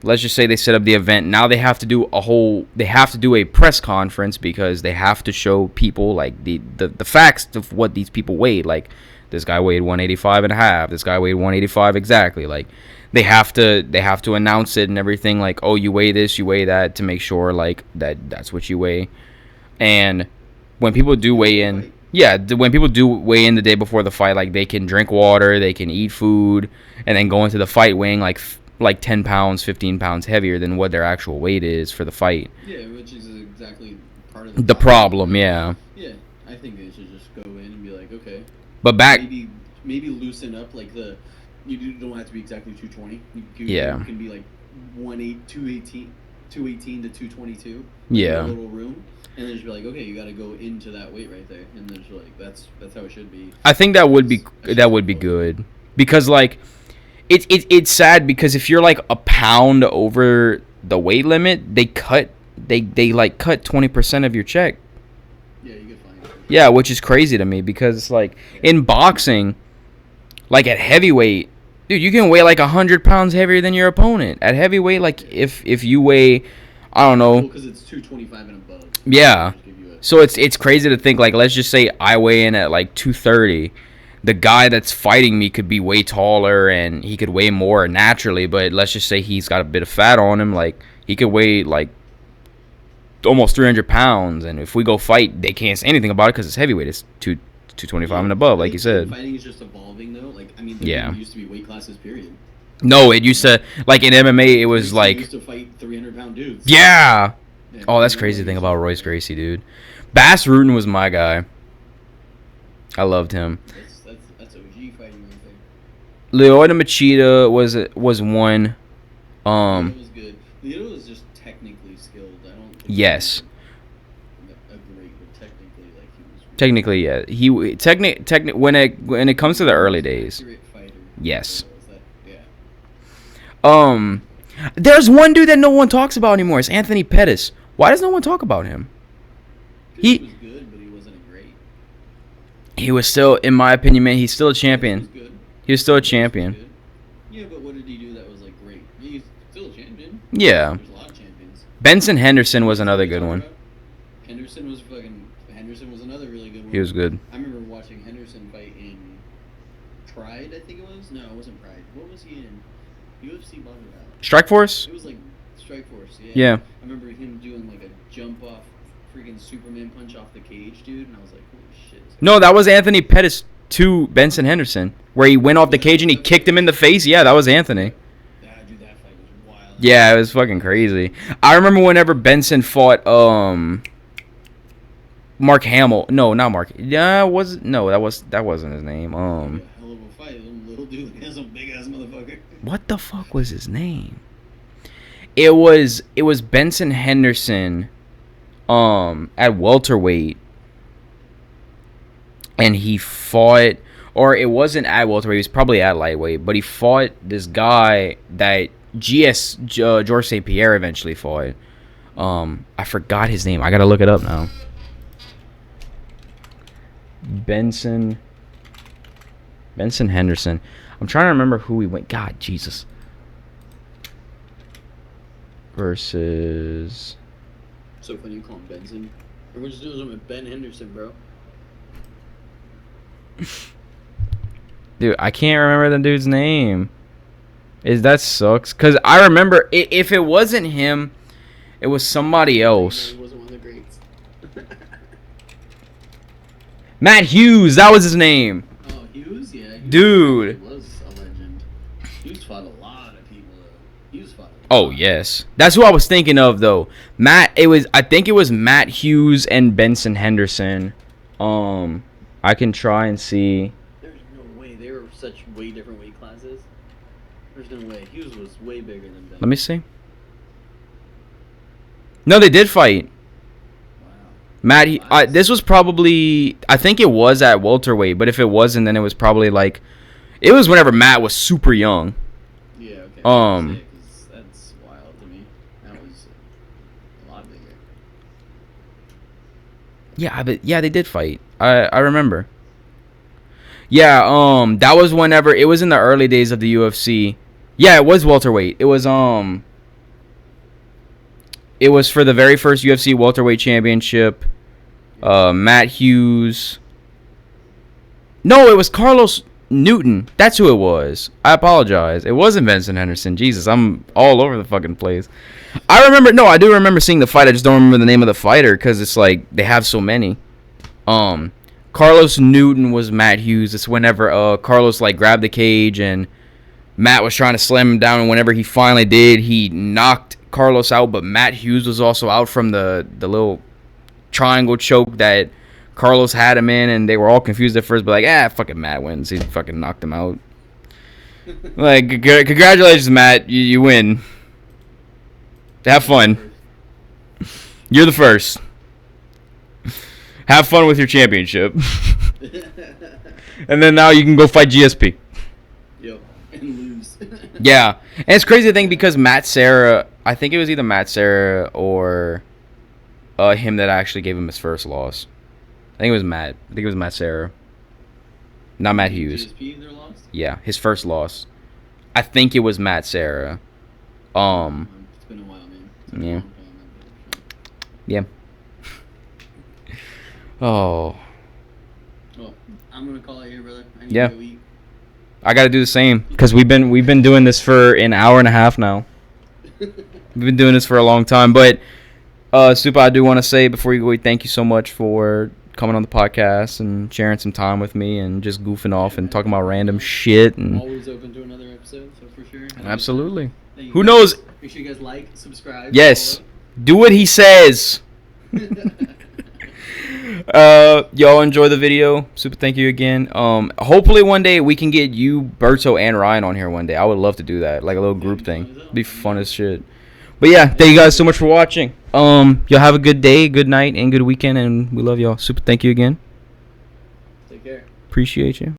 let's just say they set up the event. Now they have to do a press conference, because they have to show people like the facts of what these people weighed. Like, this guy weighed 185 and a half. This guy weighed 185 exactly. Like, they have to announce it and everything. Like, oh, you weigh this, you weigh that, to make sure like that's what you weigh. And when people do weigh in, when people do weigh in the day before the fight, like, they can drink water, they can eat food, and then go into the fight weighing like 10 pounds, 15 pounds heavier than what their actual weight is for the fight. Yeah, which is exactly part of the problem. Yeah. Yeah, I think they should just go in and be like, okay. But maybe loosen up, like you don't have to be exactly 220. You can be like 218 to 222. Yeah. A little room, and then just be like, okay, you got to go into that weight right there, and then just like that's how it should be. I think that would be good, because like it's sad, because if you're like a pound over the weight limit, they cut 20% of your check. Yeah, you get fined. Yeah, which is crazy to me, because it's like in boxing, like at heavyweight, dude, you can weigh like 100 pounds heavier than your opponent at heavyweight. Like if you weigh, I don't know, because it's 225 and above. Yeah. So it's crazy to think, like, let's just say I weigh in at like 230. The guy that's fighting me could be way taller and he could weigh more naturally, but let's just say he's got a bit of fat on him. Like, he could weigh like almost 300 pounds, and if we go fight, they can't say anything about it because it's heavyweight. It's 225 and above, like you said. Fighting is just evolving, though. Like, I mean, Yeah. It used to be weight classes, period. No, it used to, like in MMA, it was like, used to fight 300-pound dudes. Yeah. Oh, that's crazy thing about Royce Gracie, dude. Bass Rutten was my guy. I loved him. That's OG fighting right there. Lyoto Machida was one. Lyoto was good. Lyoto was just technically skilled. I don't think Yes. a great, but technically, like, he was really Technically, yeah. He when it comes to the early days. accurate fighter. Yes. Yeah. There's one dude that no one talks about anymore. It's Anthony Pettis. Why does no one talk about him? He was good, but he wasn't a great. He was still, in my opinion, man, he's still a champion. He was good. He was still a champion. Yeah, but what did he do that was like great? He's still a champion. Yeah. There's a lot of champions. Benson Henderson was another good one. Henderson was another really good one. He was good. I remember watching Henderson fight in Pride, I think it was. No, it wasn't Pride. What was he in? UFC Battle Royale. Strikeforce? It was like Strikeforce, yeah. Yeah. I remember him doing like a jump off, freaking Superman punch off the cage, dude, and I was like, holy shit. No, that was Anthony Pettis to Benson Henderson, where he went off the cage and he kicked him in the face. Yeah, that was Anthony. Yeah, dude, that fight was wild. Yeah, it was fucking crazy. I remember whenever Benson fought Mark Hamill. No, not Mark. Yeah, that wasn't his name. Hell of a fight. Little dude, he has a big ass motherfucker. What the fuck was his name? It was Benson Henderson at welterweight, and he fought, or it wasn't at welterweight, it was probably at lightweight, but he fought this guy that George St. Pierre eventually fought. I forgot his name. I gotta look it up now. Benson Henderson. I'm trying to remember who we went. God, Jesus. Versus. So funny you call him Benson. We're just doing something with Ben Henderson, bro. Dude, I can't remember the dude's name. That sucks. Because I remember, if it wasn't him, it was somebody else. He wasn't one of the greats. Matt Hughes, that was his name. Oh, Hughes? Yeah. Dude. He was a legend. Hughes fought a lot of people, though. Hughes fought a lot. Oh, yes. That's who I was thinking of, though. I think it was Matt Hughes and Benson Henderson. I can try and see. There's no way. They were such way different weight classes. There's no way. Hughes was way bigger than Ben. Let me see. No, they did fight. Wow. This was probably, I think it was at welterweight, but if it wasn't, then it was probably like, it was whenever Matt was super young. Yeah, okay. That's wild to me. That was a lot bigger. Yeah, they did fight. I remember. Yeah, that was whenever, it was in the early days of the UFC. Yeah, it was welterweight. It was for the very first UFC welterweight championship. Matt Hughes. No, it was Carlos Newton. That's who it was. I apologize. It wasn't Benson Henderson. Jesus, I'm all over the fucking place. I do remember seeing the fight. I just don't remember the name of the fighter because it's like they have so many. Carlos Newton was Matt Hughes. It's whenever Carlos like grabbed the cage and Matt was trying to slam him down, and whenever he finally did, he knocked Carlos out, but Matt Hughes was also out from the little triangle choke that Carlos had him in, and they were all confused at first, but like, fucking Matt wins. He fucking knocked him out. Like, congratulations, Matt. You win. Have fun. You're the first. Have fun with your championship. And then now you can go fight GSP. Yo, and lose. Yeah. And it's crazy to think because Matt Serra, I think it was either Matt Serra or him that actually gave him his first loss. I think it was Matt Serra. Not Matt Hughes. GSP, their loss? Yeah, his first loss. I think it was Matt Serra. It's been a while, man. Yeah. Yeah. Oh. Well, I'm gonna call it here, brother. I need Yeah. to go eat. I gotta do the same because we've been doing this for an hour and a half now. We've been doing this for a long time, but Supah, I do want to say before you go, thank you so much for coming on the podcast and sharing some time with me and just goofing off and talking about random shit. And always open to another episode, so for sure. Absolutely. Who knows? Make sure you guys like, subscribe. Yes. Do what he says. Y'all enjoy the video. Super thank you again. Hopefully one day we can get you, Berto, and Ryan on here one day. I would love to do that, like a little group thing. It'd be fun as shit. But yeah, thank you guys so much for watching. Y'all have a good day, good night, and good weekend, and we love y'all. Super thank you again. Take care. Appreciate you.